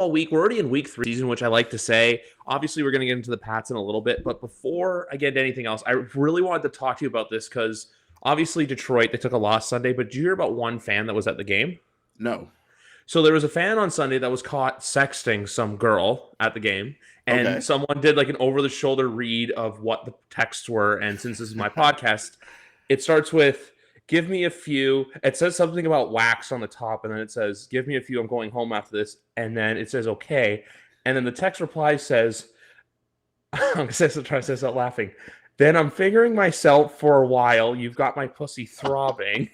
all week. We're already in week 3 season, which I like to say. Obviously, we're going to get into the Pats in a little bit, but before I get into anything else, I really wanted to talk to you about this because obviously Detroit, they took a loss Sunday, but did you hear about one fan that was at the game? No. So there was a fan on Sunday that was caught sexting some girl at the game, and Okay. someone did like an over-the-shoulder read of what the texts were. And since this is my podcast, it starts with "Give me a few." It says something about wax on the top, and then it says "Give me a few. I'm going home after this." And then it says "Okay," and then the text reply says, "I'm gonna try to say this out laughing." Then I'm figuring myself for a while. You've got my pussy throbbing.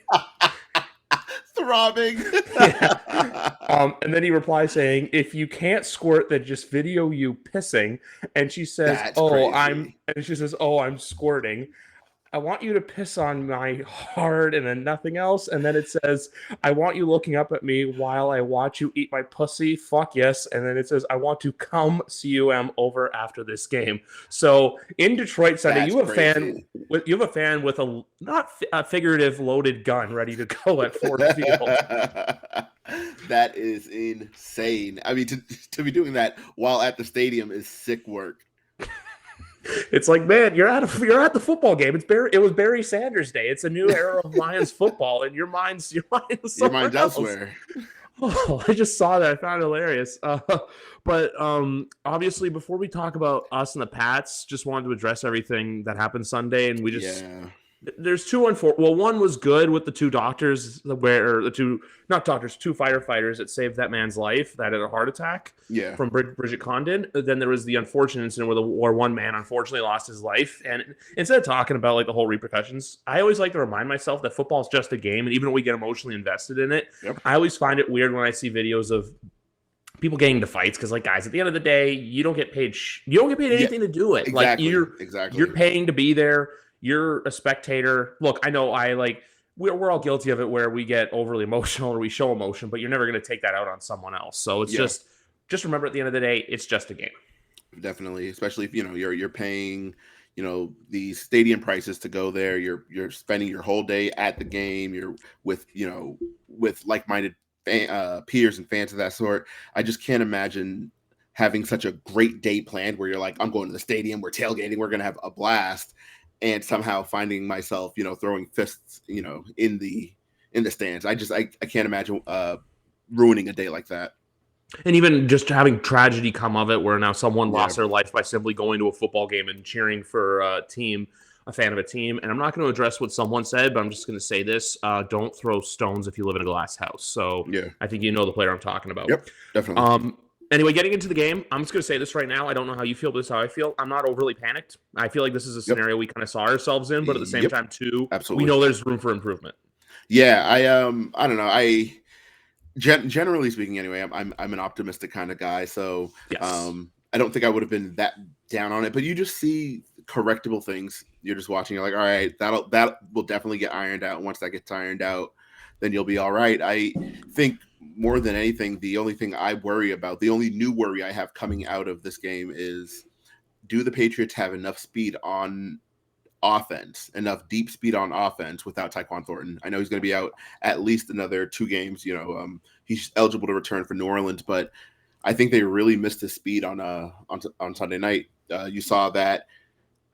Throbbing. Yeah. And then he replies saying, "If you can't squirt, then just video you pissing." And she says, That's crazy. I'm squirting. I want you to piss on my hard," and then nothing else. And then it says, "I want you looking up at me while I watch you eat my pussy. Fuck yes." And then it says, "I want to come cum over after this game." So in Detroit Sunday, That's you have crazy. a fan with a not a figurative loaded gun ready to go at Ford Field. That is insane. I mean, to be doing that while at the stadium is sick work. It's like, man, you're at the football game. It was Barry Sanders Day. It's a new era of Lions football, and your mind's Your somewhere mind's else. elsewhere. Oh, I just saw that. I found it hilarious. But obviously, before we talk about us and the Pats, just wanted to address everything that happened Sunday, and Yeah. there's two one was good with the two doctors where the two not doctors, two firefighters that saved that man's life that had a heart attack Yeah. from Bridget Condon. Then there was the unfortunate incident where one man unfortunately lost his life. And instead of talking about like the whole repercussions, I always like to remind myself that football is just a game, and even when we get emotionally invested in it, Yep. I always find it weird when I see videos of people getting into fights because, like, guys, at the end of the day, you don't get paid. You don't get paid anything to do it. Exactly. Like Exactly. you're paying to be there. You're a spectator. Look, I know we're all guilty of it where we get overly emotional or we show emotion, but you're never going to take that out on someone else. So it's just remember at the end of the day, it's just a game. Definitely, especially if you're paying these stadium prices to go there. You're spending your whole day at the game. You're with like-minded peers and fans of that sort. I just can't imagine having such a great day planned where you're like, I'm going to the stadium, we're tailgating, we're going to have a blast, and somehow finding myself throwing fists in the stands. I can't imagine ruining a day like that. And even just having tragedy come of it, where now someone lost their life by simply going to a football game and cheering for a fan of a team. And I'm not going to address what someone said, but I'm just going to say this: don't throw stones if you live in a glass house. So I think you know the player I'm talking about. Yep, definitely. Anyway, getting into the game, I'm just going to say this right now. I don't know how you feel, but this is how I feel. I'm not overly panicked. I feel like this is a scenario we kind of saw ourselves in, but at the same time, too, absolutely, we know there's room for improvement. Yeah, I don't know. Generally speaking, anyway, I'm an optimistic kind of guy, so I don't think I would have been that down on it. But you just see correctable things. You're just watching. You're like, all right, that will definitely get ironed out. Once that gets ironed out, then you'll be all right. I think more than anything, the only thing I worry about, the only new worry I have coming out of this game is, do the Patriots have enough speed on offense, enough deep speed on offense without Tyquan Thornton? I know he's going to be out at least another 2 games. He's eligible to return for New Orleans, but I think they really missed his speed on Sunday night. You saw that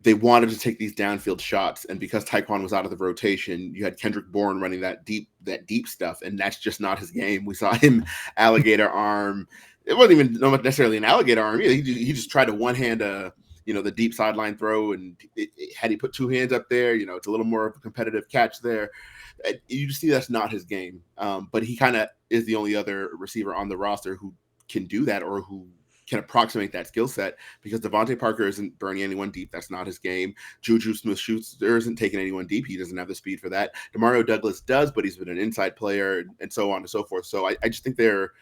they wanted to take these downfield shots, and because Tyquan was out of the rotation, you had Kendrick Bourne running that deep stuff, and that's just not his game. We saw him alligator arm. It wasn't even necessarily an alligator arm. He just tried to one hand the deep sideline throw, and had he put 2 hands up there, it's a little more of a competitive catch there. You just see that's not his game. But he kind of is the only other receiver on the roster who can do that, or who can approximate that skill set, because Devontae Parker isn't burning anyone deep. That's not his game. Juju Smith-Schuster isn't taking anyone deep. He doesn't have the speed for that. Demario Douglas does, but he's been an inside player, and so on and so forth. So I just think they're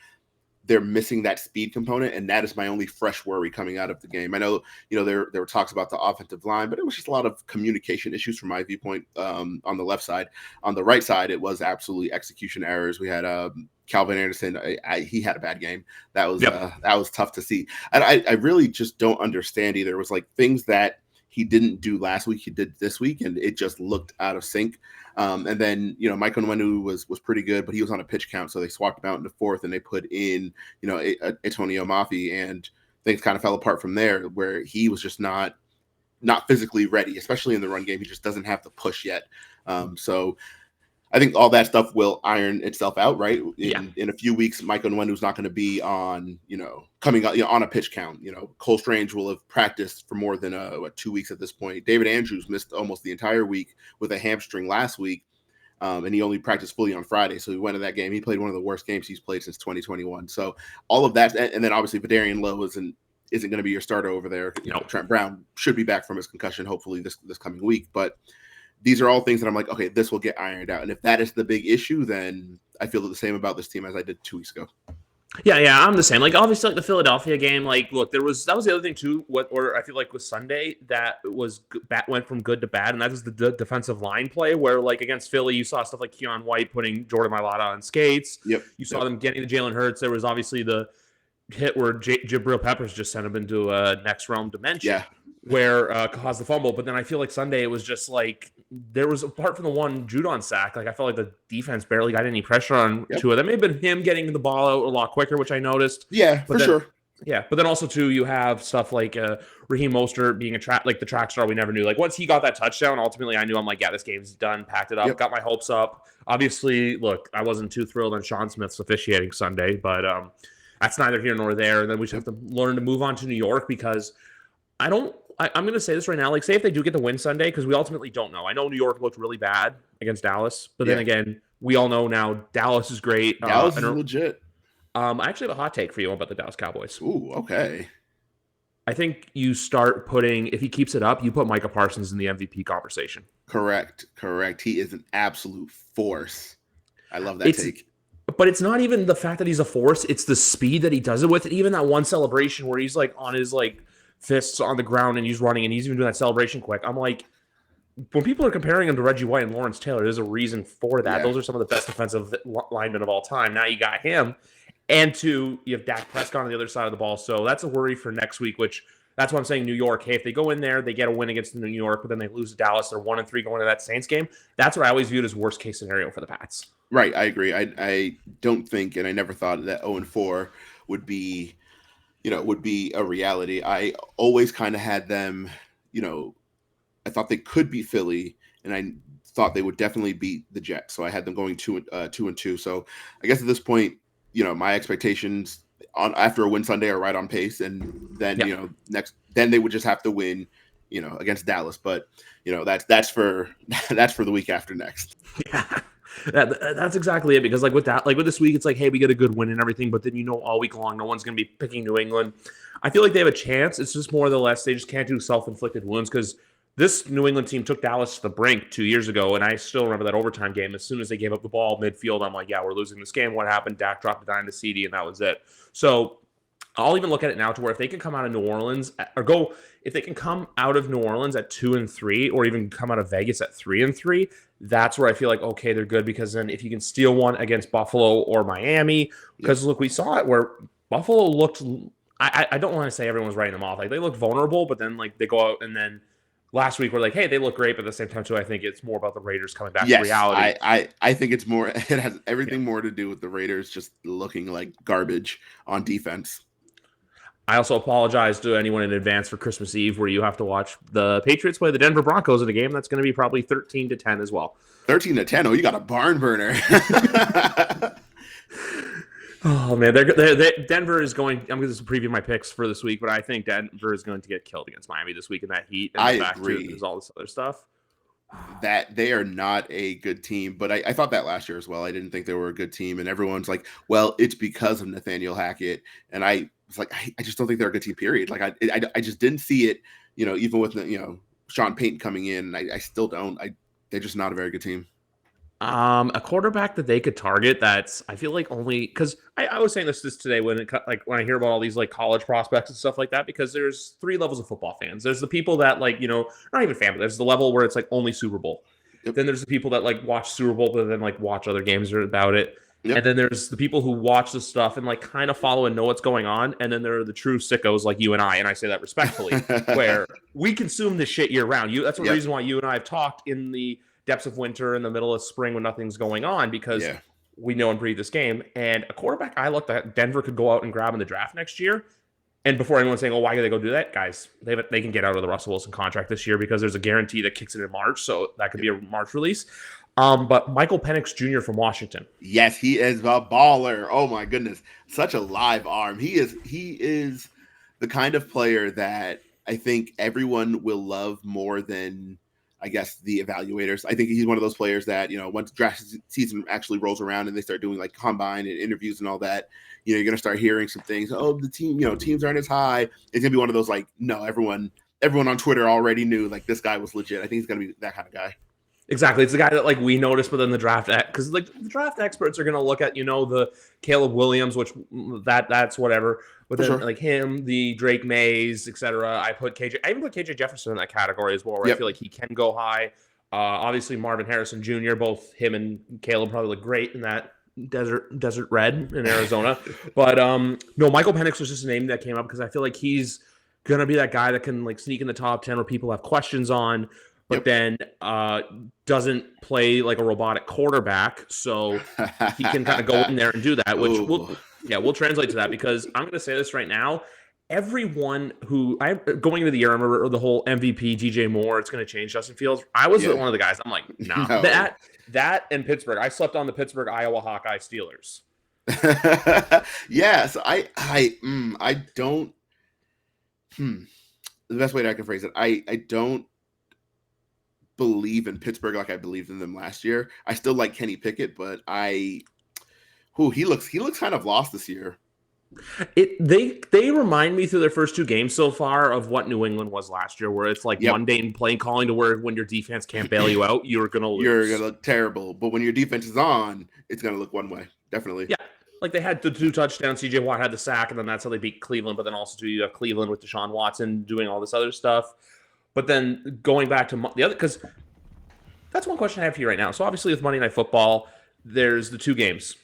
missing that speed component, and that is my only fresh worry coming out of the game. I know, there were talks about the offensive line, but it was just a lot of communication issues from my viewpoint on the left side. On the right side, it was absolutely execution errors. We had Calvin Anderson. He had a bad game. That was tough to see. And I really just don't understand either. It was like things that he didn't do last week, he did this week, and it just looked out of sync. And then, Mike Onwenu was pretty good, but he was on a pitch count, so they swapped him out into fourth, and they put in, Antonio Mafi, and things kind of fell apart from there, where he was just not physically ready, especially in the run game. He just doesn't have the push yet. So I think all that stuff will iron itself out, right? In a few weeks, Mike Onwenu's not going to be on, coming out, on a pitch count. Cole Strange will have practiced for more than 2 weeks at this point. David Andrews missed almost the entire week with a hamstring last week, and he only practiced fully on Friday. So he went to that game. He played one of the worst games he's played since 2021. So all of that, and then obviously Vidarian Lowe isn't going to be your starter over there. Trent Brown should be back from his concussion, hopefully this coming week, but these are all things that I'm like, okay, this will get ironed out. And if that is the big issue, then I feel the same about this team as I did 2 weeks ago. Yeah, I'm the same. Like, obviously, like the Philadelphia game, like, look, that was the other thing too. Or I feel like with Sunday, that went from good to bad, and that was the defensive line play where, like, against Philly, you saw stuff like Keon White putting Jordan Mailata on skates. Yep. You saw them getting to Jalen Hurts. There was obviously the hit where Jabril Peppers just sent him into a next realm dimension, where caused the fumble. But then I feel like Sunday it was just like there was, apart from the one Judon sack, like I felt like the defense barely got any pressure on Tua. That may have been him getting the ball out a lot quicker, which I noticed. Yeah, but sure. Yeah, but then also too, you have stuff like Raheem Mostert being like the track star we never knew. Like once he got that touchdown, ultimately I knew, I'm like, yeah, this game's done. Packed it up, got my hopes up. Obviously, look, I wasn't too thrilled on Sean Smith's officiating Sunday, but that's neither here nor there. And then we just have to learn to move on to New York, because I'm going to say this right now. Like, say if they do get the win Sunday, because we ultimately don't know. I know New York looked really bad against Dallas, but then again, we all know now Dallas is great. Dallas is legit. I actually have a hot take for you about the Dallas Cowboys. Ooh, okay. I think you start putting, if he keeps it up, you put Micah Parsons in the MVP conversation. Correct. He is an absolute force. I love that take. But it's not even the fact that he's a force. It's the speed that he does it with. Even that one celebration where he's like on his like fists on the ground and he's running and he's even doing that celebration quick. I'm like, when people are comparing him to Reggie White and Lawrence Taylor, there's a reason for that. Yeah. Those are some of the best defensive linemen of all time. Now you got him. And you have Dak Prescott on the other side of the ball. So that's a worry for next week, which that's why I'm saying New York. Hey, if they go in there, they get a win against New York, but then they lose to Dallas, they're 1-3 going to that Saints game. That's what I always viewed as worst case scenario for the Pats. Right, I agree. I don't think, and I never thought that 0-4 would be a reality. I always kind of had them, I thought they could beat Philly, and I thought they would definitely beat the Jets. So I had them going 2-2. So I guess at this point, my expectations after a win Sunday are right on pace, and then then they would just have to win, against Dallas. But that's for the week after next. Yeah. That's exactly it, because like with this week, it's like, hey, we get a good win and everything, but then all week long, no one's going to be picking New England. I feel like they have a chance. It's just more or less they just can't do self-inflicted wounds, because this New England team took Dallas to the brink 2 years ago, and I still remember that overtime game. As soon as they gave up the ball midfield, I'm like, yeah, we're losing this game. What happened? Dak dropped a dime to CD, and that was it. So I'll even look at it now to where if they can come out of New Orleans if they can come out of New Orleans at 2-3, or even come out of Vegas at 3-3, that's where I feel like, okay, they're good, because then if you can steal one against Buffalo or Miami, because look, we saw it where Buffalo looked, I don't want to say everyone was writing them off. Like they looked vulnerable, but then like they go out, and then last week we're like, hey, they look great, but at the same time too, I think it's more about the Raiders coming back to reality. I think it's more, it has everything more to do with the Raiders just looking like garbage on defense. I also apologize to anyone in advance for Christmas Eve, where you have to watch the Patriots play the Denver Broncos in a game that's going to be probably 13-10 as well. 13-10. Oh, you got a barn burner. Oh man, Denver is going. I'm going to preview my picks for this week, but I think Denver is going to get killed against Miami this week in that heat. And I agree. There's all this other stuff. That they are not a good team, but I thought that last year as well. I didn't think they were a good team, and everyone's like, well, it's because of Nathaniel Hackett, and I was like, I just don't think they're a good team, period. Like I just didn't see it, even with Sean Payton coming in. I still don't. They're just not a very good team. A quarterback that they could target, that's, I feel like, only because I was saying this today when I hear about all these like college prospects and stuff like that, because there's 3 levels of football fans. There's the people that not even fan, but there's the level where it's like only Super Bowl. Yep. Then there's the people that like watch Super Bowl but then like watch other games about it. Yep. And then there's the people who watch the stuff and like kind of follow and know what's going on. And then there are the true sickos like you and I say that respectfully, where we consume this shit year round. That's the reason why you and I have talked in the depths of winter, in the middle of spring when nothing's going on, because we know and breathe this game. And a quarterback I looked at, Denver could go out and grab in the draft next year. And before anyone's saying, oh, why did they go do that? Guys, they can get out of the Russell Wilson contract this year because there's a guarantee that kicks it in March. So that could be a March release. But Michael Penix Jr. from Washington. Yes, he is a baller. Oh my goodness. Such a live arm. He is the kind of player that I think everyone will love more than, I guess, the evaluators. I think he's one of those players that, once draft season actually rolls around and they start doing like combine and interviews and all that, you're going to start hearing some things. Oh, the team, teams aren't as high. It's going to be one of those like, no, everyone on Twitter already knew like this guy was legit. I think he's going to be that kind of guy. Exactly. It's the guy that like we noticed within the draft, because like the draft experts are going to look at, the Caleb Williams, which that's whatever. But then like him, the Drake Mays, etc. I even put KJ Jefferson in that category as well, where I feel like he can go high. Obviously Marvin Harrison Jr., both him and Caleb probably look great in that desert red in Arizona. But no, Michael Penix was just a name that came up because I feel like he's going to be that guy that can like sneak in the top 10 where people have questions on. But then doesn't play like a robotic quarterback, so he can kind of go in there and do that, which we'll translate to that, because I'm going to say this right now. Everyone who going into the year, I remember the whole MVP, DJ Moore, it's going to change Justin Fields. I was one of the guys. I'm like, nah, no. That and Pittsburgh. I slept on the Pittsburgh, Iowa Hawkeye Steelers. So I don't. The best way that I can phrase it, I don't believe in Pittsburgh like I believed in them last year. I still like Kenny Pickett, but he looks kind of lost this year. They remind me through their first two games so far of what New England was last year, where it's like mundane play calling to where when your defense can't bail you out, you're gonna lose. You're gonna look terrible. But when your defense is on, it's gonna look one way. Definitely. Yeah. Like they had the 2 touchdowns, CJ Watt had the sack, and then that's how they beat Cleveland. But then also you have Cleveland with Deshaun Watson doing all this other stuff. But then going back to the other, because that's one question I have for you right now. So obviously with Monday Night Football, there's the 2 games.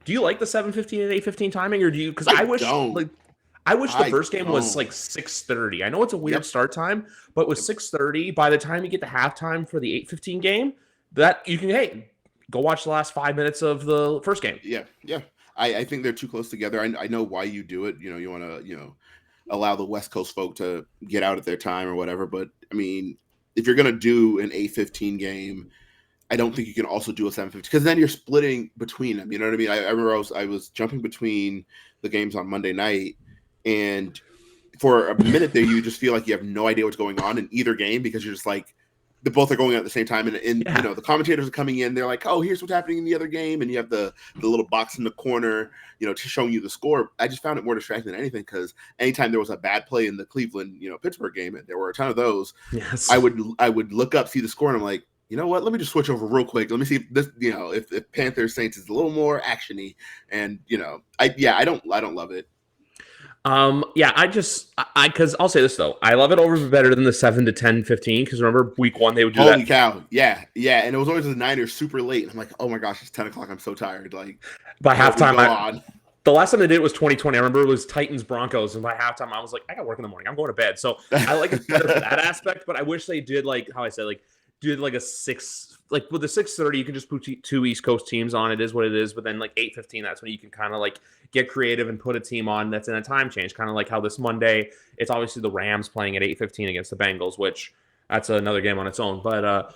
Do you like the 7:15 and 8:15 timing, or do you? Because I wish the first game was like 6:30. I know it's a weird start time, but with 6:30, by the time you get to halftime for the 8:15 game, that you can go watch the last 5 minutes of the first game. Yeah. I think they're too close together. I know why you do it. You want to allow the West Coast folk to get out at their time or whatever. But I mean, if you're going to do an 8:15 game, I don't think you can also do a 7:15, because then you're splitting between them. You know what I mean? I remember I was jumping between the games on Monday night, and for a minute there, you just feel like you have no idea what's going on in either game, because you're just like, the both are going on at the same time, and the commentators are coming in. They're like, "Oh, here's what's happening in the other game," and you have the little box in the corner, showing you the score. I just found it more distracting than anything, because anytime there was a bad play in the Cleveland, Pittsburgh game, and there were a ton of those, I would look up, see the score, and I'm like, you know what? Let me just switch over real quick. Let me see if this, if Panthers Saints is a little more actiony, and I don't love it. Because I'll say this though, I love it over better than the 7 to 10, 15. Because remember week 1 they would do that. Holy cow, yeah, and it was always the Niners super late, and I'm like, oh my gosh, it's 10 o'clock. I'm so tired. Like by halftime, the last time they did it was 2020. I remember it was Titans Broncos, and by halftime I was like, I got work in the morning. I'm going to bed. So I like it better for that aspect, but I wish they did like how I said, like did like a 6, like with the 6:30 you can just put 2 East Coast teams on. It is what it is. But then like 8:15, that's when you can kind of like get creative and put a team on that's in a time change, kind of like how this Monday it's obviously the Rams playing at 8:15 against the Bengals, which that's another game on its own. But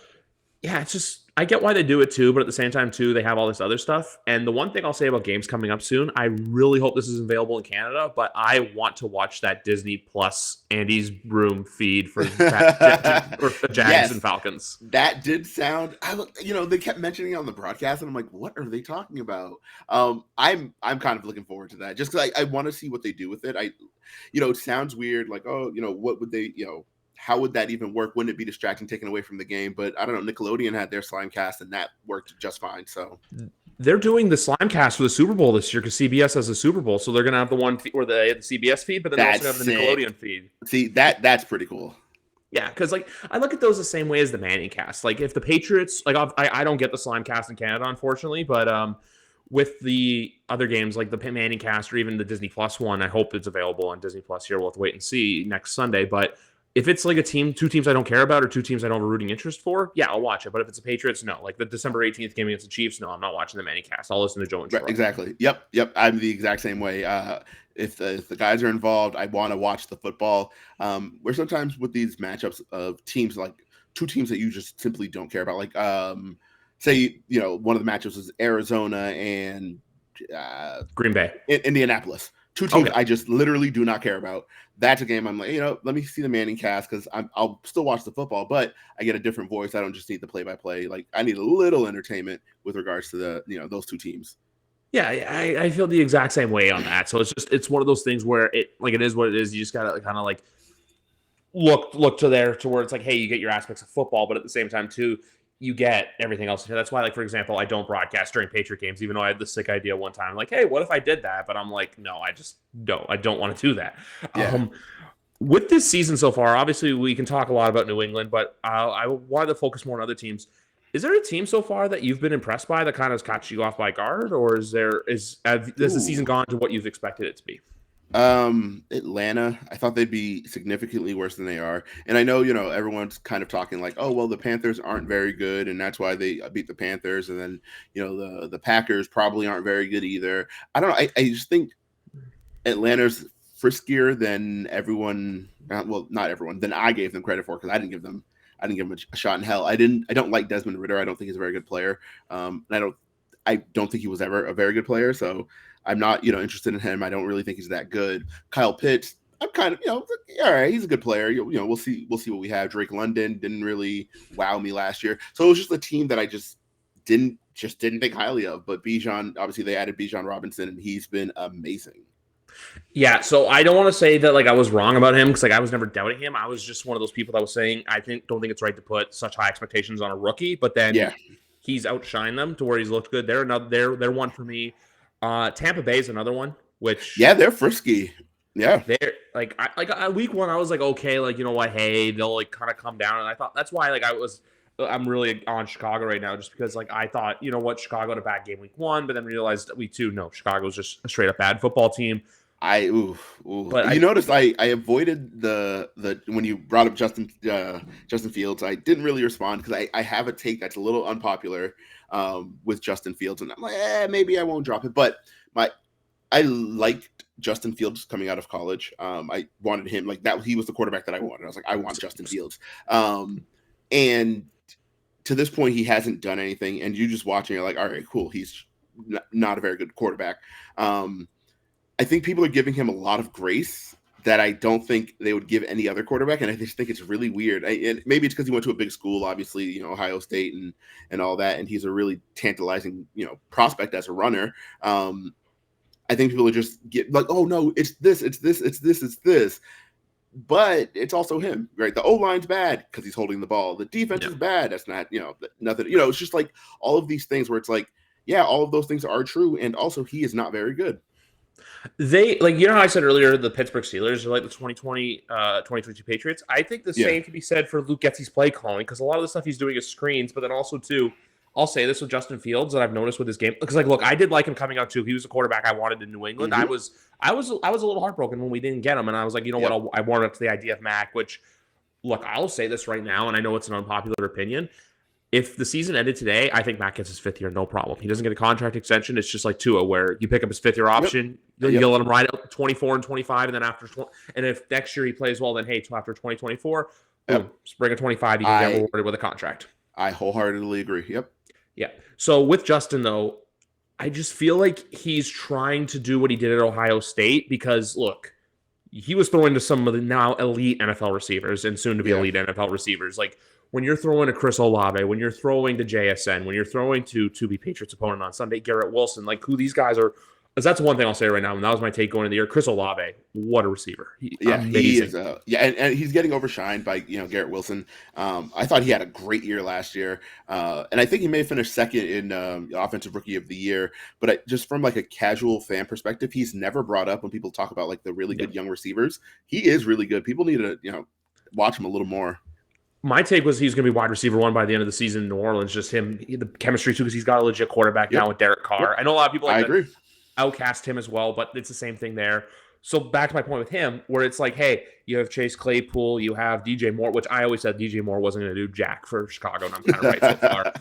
it's just, I get why they do it too, but at the same time too, they have all this other stuff. And the one thing I'll say about games coming up soon, I really hope this is available in Canada, but I want to watch that Disney Plus Andy's Room feed for Jags and Falcons. That did sound, they kept mentioning it on the broadcast, and I'm like, what are they talking about? I'm kind of looking forward to that, just because I want to see what they do with it. It sounds weird, like, what would they, how would that even work? Wouldn't it be distracting, taken away from the game? But I don't know. Nickelodeon had their Slimecast, and that worked just fine. So they're doing the Slimecast for the Super Bowl this year because CBS has a Super Bowl, so they're going to have the one where they have the CBS feed, but then they also have the Nickelodeon feed. See, that's pretty cool. Yeah, because like I look at those the same way as the Manning Cast. Like if the Patriots, like I don't get the Slimecast in Canada, unfortunately, but with the other games like the Manning cast or even the Disney Plus one, I hope it's available on Disney Plus here. We'll have to wait and see next Sunday. But if it's like two teams I don't care about or two teams I don't have a rooting interest for, yeah, I'll watch it. But if it's the Patriots, no. Like the December 18th game against the Chiefs, no, I'm not watching the Manning cast. I'll listen to Joe and Troy. Right, exactly. Yep. I'm the exact same way. If the guys are involved, I want to watch the football. Where sometimes with these matchups of teams, like two teams that you just simply don't care about, like say, one of the matchups is Arizona and Green Bay, Indianapolis. Two teams I just literally do not care about. That's a game I'm like, let me see the Manning cast because I'll still watch the football, but I get a different voice. I don't just need the play-by-play. Like I need a little entertainment with regards to the those two teams. Yeah, I feel the exact same way on that. So it's one of those things where it is what it is. You just gotta kind of like look to where it's like, hey, you get your aspects of football, but at the same time too, you get everything else. That's why, like, for example, I don't broadcast during Patriot games, even though I had the sick idea one time. Like, hey, what if I did that? But I'm like, no, I don't want to do that. Yeah. With this season so far, obviously we can talk a lot about New England, but I wanted to focus more on other teams. Is there a team so far that you've been impressed by that kind of caught you off by guard, or has the season gone to what you've expected it to be? Atlanta, I thought they'd be significantly worse than they are. And I know, everyone's kind of talking like, oh, well, the Panthers aren't very good, and that's why they beat the Panthers. And then, the Packers probably aren't very good either. I don't know. I just think Atlanta's friskier than everyone. Well, not everyone. Than I gave them credit for because I didn't give them a shot in hell. I don't like Desmond Ridder. I don't think he's a very good player. And I don't think he was ever a very good player. So I'm not, interested in him. I don't really think he's that good. Kyle Pitts, I'm kind of, all right, he's a good player. We'll see what we have. Drake London didn't really wow me last year. So it was just a team that I just didn't think highly of. But Bijan, obviously they added Bijan Robinson and he's been amazing. Yeah, so I don't want to say that like I was wrong about him because like I was never doubting him. I was just one of those people that was saying don't think it's right to put such high expectations on a rookie, but then he's outshined them to where he's looked good. They're one for me. Tampa Bay is another one, which they're frisky. Yeah, they're like week one I was like, okay, like, you know what, hey, they'll like kind of come down, and I thought that's why like I'm really on Chicago right now just because like I thought, you know what, Chicago had a bad game week one, but then realized that week two, no, Chicago's just a straight up bad football team. But you noticed I avoided the when you brought up Justin Fields. I didn't really respond because I have a take that's a little unpopular with Justin Fields, and I'm like, maybe I won't drop it. But I liked Justin Fields coming out of college. I wanted him like that. He was the quarterback that I wanted. I was like, I want Justin Fields. And to this point, he hasn't done anything. And you just watching, you're like, all right, cool. He's not a very good quarterback. I think people are giving him a lot of grace that I don't think they would give any other quarterback, and I just think it's really weird. And maybe it's because he went to a big school, obviously, Ohio State and all that, and he's a really tantalizing, prospect as a runner. I think people are just get like, oh no, it's this, but it's also him, right? The O-line's bad because he's holding the ball. The defense is bad. That's not, nothing. It's just like all of these things where it's like, yeah, all of those things are true, and also he is not very good. They like, how I said earlier, the Pittsburgh Steelers are like the 2022 Patriots. I think the same can be said for Luke Getsy's play calling because a lot of the stuff he's doing is screens, but then also too, I'll say this with Justin Fields that I've noticed with his game because like, look, I did like him coming out too. He was a quarterback I wanted in New England. Mm-hmm. I was a little heartbroken when we didn't get him, and I was like, you know what, I warmed up to the idea of Mac. Which, look, I'll say this right now, and I know it's an unpopular opinion. If the season ended today, I think Mac gets his fifth year, no problem. He doesn't get a contract extension. It's just like Tua, where you pick up his fifth year option, you'll let him ride out 24 and 25, and then and if next year he plays well, then hey, after 2024, boom, spring of 25, you can get rewarded with a contract. I wholeheartedly agree. Yep. Yeah. So with Justin though, I just feel like he's trying to do what he did at Ohio State because look, he was throwing to some of the now elite NFL receivers and soon to be elite NFL receivers, like. When you're throwing to Chris Olave, when you're throwing to JSN, when you're throwing to be Patriots opponent on Sunday, Garrett Wilson, like who these guys are, that's one thing I'll say right now, and that was my take going into the year. Chris Olave, what a receiver. He is. And he's getting overshined by, Garrett Wilson. I thought he had a great year last year, and I think he may have finished second in Offensive Rookie of the Year, but just from like a casual fan perspective, he's never brought up when people talk about like the really good young receivers. He is really good. People need to, watch him a little more. My take was he's going to be wide receiver 1 by the end of the season in New Orleans. Just him, the chemistry too, because he's got a legit quarterback now with Derek Carr. I know a lot of people like to outcast him as well, but it's the same thing there. So back to my point with him, where it's like, hey, you have Chase Claypool, you have DJ Moore, which I always said DJ Moore wasn't going to do jack for Chicago, and I'm kind of right so far.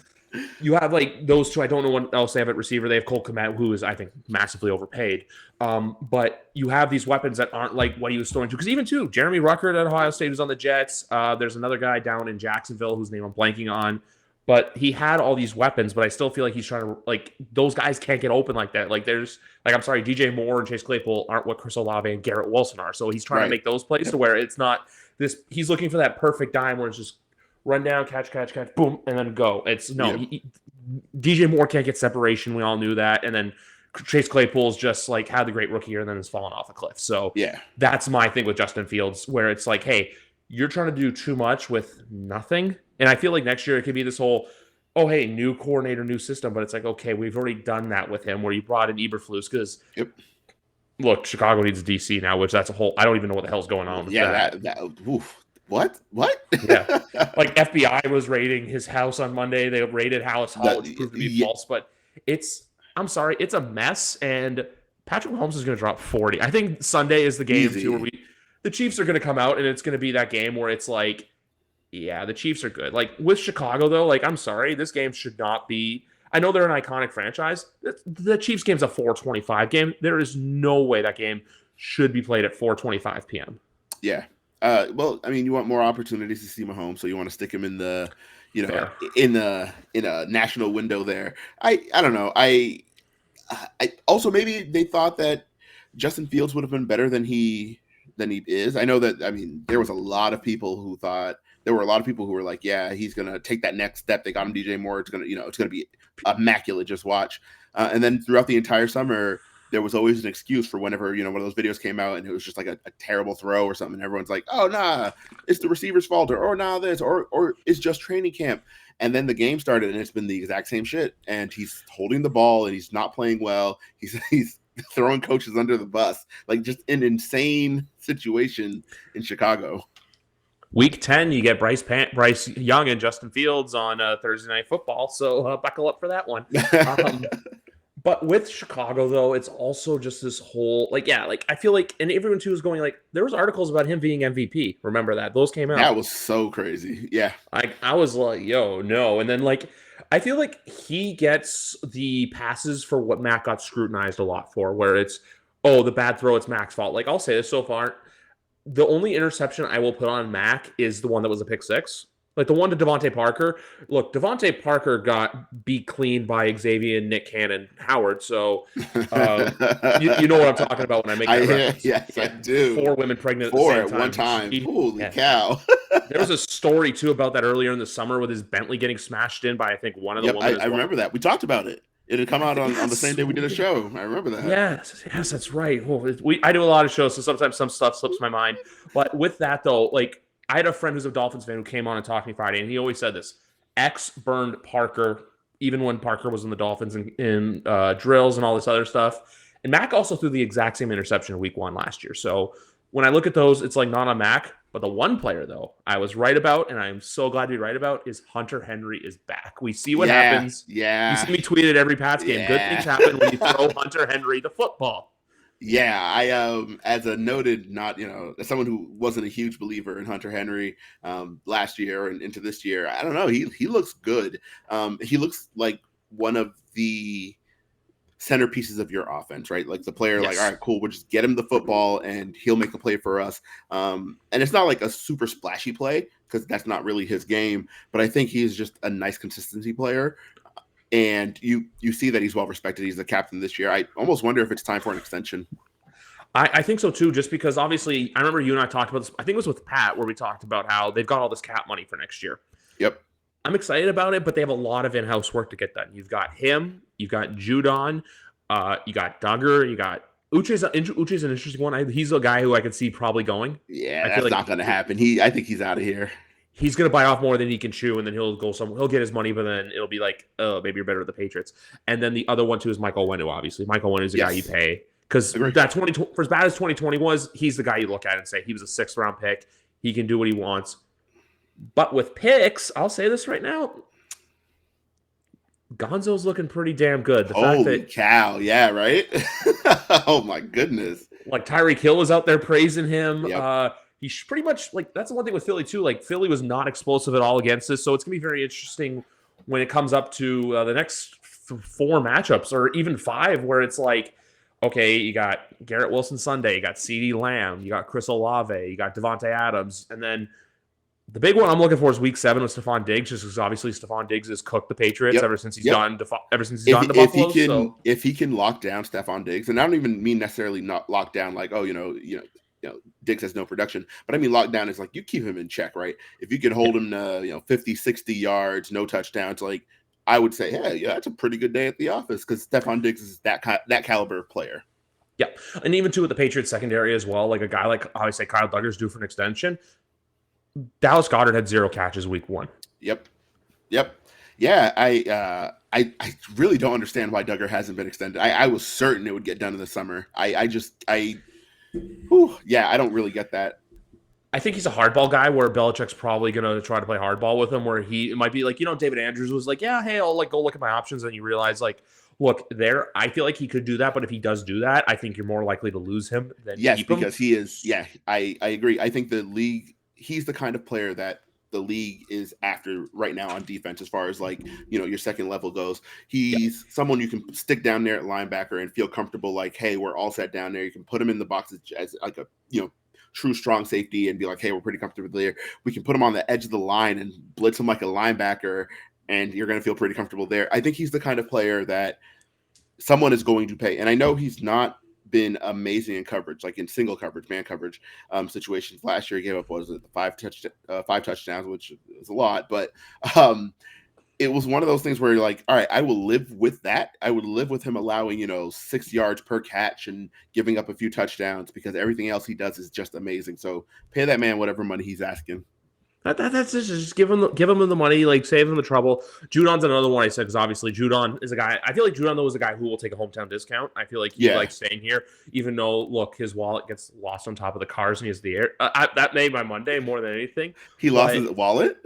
You have like those two. I don't know what else they have at receiver. They have Cole Kmet, who is, I think, massively overpaid. But you have these weapons that aren't like what he was throwing to. Because even too, Jeremy Ruckert at Ohio State was on the Jets. There's another guy down in Jacksonville whose name I'm blanking on. But he had all these weapons, but I still feel like he's trying to, like, those guys can't get open like that. Like, there's, like, I'm sorry, DJ Moore and Chase Claypool aren't what Chris Olave and Garrett Wilson are. So he's trying to make those plays to where it's not this, he's looking for that perfect dime where it's just run down, catch, boom, and then go. It's DJ Moore can't get separation. We all knew that. And then Chase Claypool's just like had the great rookie year and then has fallen off a cliff. So that's my thing with Justin Fields, where it's like, hey, you're trying to do too much with nothing. And I feel like next year it could be this whole, oh, hey, new coordinator, new system. But it's like, okay, we've already done that with him where you brought in Eberflus because, look, Chicago needs a DC now, which that's a whole, I don't even know what the hell's going on with that. Oof. What? Yeah. Like FBI was raiding his house on Monday. They raided Hallis Hall, which proved to be false. But I'm sorry, it's a mess. And Patrick Mahomes is going to drop 40. I think Sunday is the game too where the Chiefs are going to come out and it's going to be that game where it's like, yeah, the Chiefs are good. Like with Chicago though, like I'm sorry, this game should not be. I know they're an iconic franchise. The Chiefs game's a 4:25 game. There is no way that game should be played at 4:25 p.m. Yeah. Well, I mean, you want more opportunities to see Mahomes, so you want to stick him in the, in a national window there. I don't know. I also maybe they thought that Justin Fields would have been better than he is. I know that. I mean, there were a lot of people who were like, yeah, he's gonna take that next step. They got him DJ Moore. It's gonna be immaculate. Just watch. And then throughout the entire summer, there was always an excuse for whenever, one of those videos came out and it was just like a terrible throw or something. Everyone's like, oh, nah, it's the receiver's fault or nah, this, or it's just training camp. And then the game started and it's been the exact same shit. And he's holding the ball and he's not playing well. He's throwing coaches under the bus, like just an insane situation in Chicago. Week 10, you get Bryce Young and Justin Fields on Thursday Night Football. So buckle up for that one. But with Chicago, though, it's also just this whole, I feel like, and everyone, too, is going, there was articles about him being MVP. Remember that? Those came out. That was so crazy. Yeah. I was like, yo, no. And then, I feel like he gets the passes for what Mac got scrutinized a lot for, where it's, oh, the bad throw, it's Mac's fault. I'll say this so far. The only interception I will put on Mac is the one that was a pick six. Like the one to Devontae Parker. Look, Devontae Parker got beat clean by Xavier, Nick Cannon, Howard. So you know what I'm talking about when I make that reference. Yes, I do. 4 women pregnant at one time. Holy cow. There was a story, too, about that earlier in the summer with his Bentley getting smashed in by, I think, one of the women. I remember that. We talked about it. It had come out on the same day we did a show. I remember that. Yes, that's right. Well, I do a lot of shows, so sometimes some stuff slips my mind. But with that, though, I had a friend who's a Dolphins fan who came on and talked to me Friday, and he always said this. X burned Parker, even when Parker was in the Dolphins in drills and all this other stuff. And Mac also threw the exact same interception in week 1 last year. So when I look at those, it's not on Mac. But the one player, though, I was right about, and I'm so glad to be right about, is Hunter Henry is back. We see what happens. Yeah. You see me tweet it every Pats game. Yeah. Good things happen when you throw Hunter Henry the football. Yeah, I as a noted, as someone who wasn't a huge believer in Hunter Henry last year and into this year, I don't know. He looks good. He looks like one of the centerpieces of your offense, right? Like the player, all right, cool, we'll just get him the football and he'll make a play for us. And it's not like a super splashy play because that's not really his game, but I think he's just a nice consistency player. And you see that he's well respected. He's the captain this year. I almost wonder if it's time for an extension. I think so too, just because obviously I remember you and I talked about this. I think it was with Pat where we talked about how they've got all this cap money for next year. Yep. I'm excited about it, but they have a lot of in-house work to get done. You've got him, you've got Judon, you got Duggar, you got Uche's an interesting one. He's a guy who I could see probably going. Yeah, that's not going to happen. I think he's out of here. He's going to bite off more than he can chew, and then he'll go somewhere. He'll get his money, but then it'll be like, oh, maybe you're better with the Patriots. And then the other one, too, is Michael Wenu, obviously. Michael Wenu is the guy you pay. Because that for as bad as 2020 was, he's the guy you look at and say, he was a 6th-round pick. He can do what he wants. But with picks, I'll say this right now, Gonzo's looking pretty damn good. The fact Holy that cow. Yeah, right? Oh my goodness. like Tyreek Hill was out there praising him. Yep. He's pretty much like that's the one thing with Philly too. Like Philly was not explosive at all against this, so it's gonna be very interesting when it comes up to the next four matchups or even five, where it's like, okay, you got Garrett Wilson Sunday, you got CeeDee Lamb, you got Chris Olave, you got Devontae Adams, and then the big one I'm looking for is Week 7 with Stephon Diggs, just because obviously Stephon Diggs has cooked the Patriots Yep. ever since he's Yep. gone to Buffalo. If he can lock down Stephon Diggs, and I don't even mean necessarily not lock down like, oh, Diggs has no production, but I mean lock down is like you keep him in check, right? If you could hold him to 50, 60 yards, no touchdowns, like I would say, hey, yeah, that's a pretty good day at the office because Stephon Diggs is that caliber of player. Yeah, and even too with the Patriots secondary as well, like a guy like obviously Kyle Duggar's due for an extension. Dallas Goedert had 0 catches week 1. Yep. Yeah, I really don't understand why Duggar hasn't been extended. I was certain it would get done in the summer. I don't really get that. I think he's a hardball guy where Belichick's probably going to try to play hardball with him, where it might be like, David Andrews was like, yeah, hey, I'll like go look at my options. And you realize like, look, I feel like he could do that. But if he does do that, I think you're more likely to lose him than keep him. Because he is. Yeah, I agree. I think the league, he's the kind of player that the league is after right now on defense, as far as like, your second level goes. He's someone you can stick down there at linebacker and feel comfortable like, hey, we're all set down there. You can put him in the box as like a, true strong safety and be like, hey, we're pretty comfortable there. We can put him on the edge of the line and blitz him like a linebacker, and you're going to feel pretty comfortable there. I think he's the kind of player that someone is going to pay. And I know he's not been amazing in coverage, like in single coverage, man coverage situations. Last year he gave up, what was it, 5 touchdowns, which is a lot, but it was one of those things where you're like, all right, I will live with that. I would live with him allowing, 6 yards per catch and giving up a few touchdowns, because everything else he does is just amazing. So pay that man whatever money he's asking. That's just give him the money, like save him the trouble. Judon's another one I said, because obviously Judon is a guy. I feel like Judon though is a guy who will take a hometown discount. I feel like he likes staying here, even though look, his wallet gets lost on top of the cars and he has the air. That made my Monday more than anything. He lost his wallet.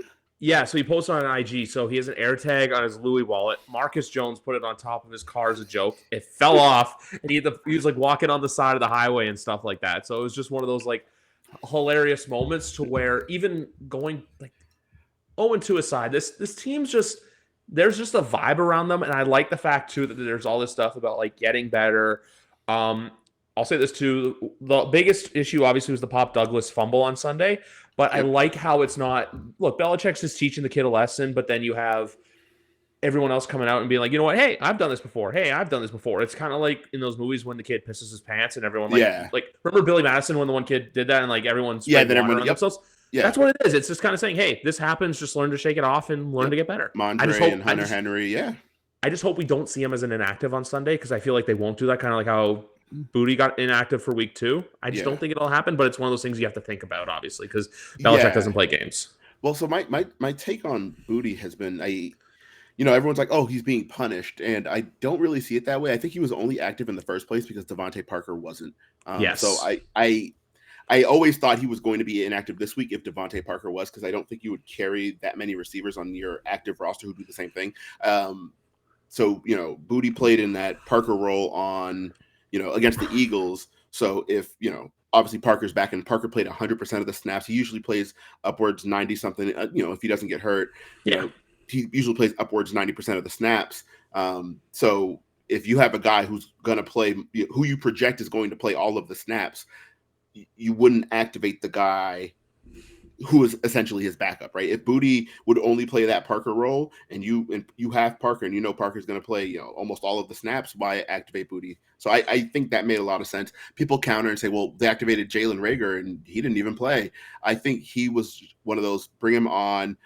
Yeah, so he posted on IG. So he has an AirTag on his Louis wallet. Marcus Jones put it on top of his car as a joke. It fell off, and he was like walking on the side of the highway and stuff like that. So it was just one of those like hilarious moments to where even going like 0-2 aside, this team's just there's just a vibe around them, and I like the fact too that there's all this stuff about like getting better. I'll say this too: the biggest issue obviously was the Pop Douglas fumble on Sunday. But I like how it's not, look, Belichick's just teaching the kid a lesson, but then you have everyone else coming out and being like, you know what, hey, I've done this before. Hey, I've done this before. It's kind of like in those movies when the kid pisses his pants and everyone like remember Billy Madison when the one kid did that and like everyone's themselves? Yeah. That's what it is. It's just kind of saying, hey, this happens, just learn to shake it off and learn to get better. Mondre and Hunter Henry, I just hope we don't see him as an inactive on Sunday, because I feel like they won't do that, kind of like how Booty got inactive for week 2. I just don't think it'll happen, but it's one of those things you have to think about, obviously, because Belichick doesn't play games. Well, so my take on Booty has been, everyone's like, oh, he's being punished, and I don't really see it that way. I think he was only active in the first place because Devontae Parker wasn't. So I always thought he was going to be inactive this week if Devontae Parker was, because I don't think you would carry that many receivers on your active roster who do the same thing. So Booty played in that Parker role on against the Eagles. So if, obviously Parker's back and Parker played 100% of the snaps, he usually plays upwards 90 something, if he doesn't get hurt, he usually plays upwards 90% of the snaps. So if you have a guy who's going to play, who you project is going to play all of the snaps, you wouldn't activate the guy who is essentially his backup, right? If Booty would only play that Parker role and you have Parker and Parker's going to play almost all of the snaps, why activate Booty? So I think that made a lot of sense. People counter and say, well, they activated Jalen Reagor and he didn't even play. I think he was one of those, bring him on,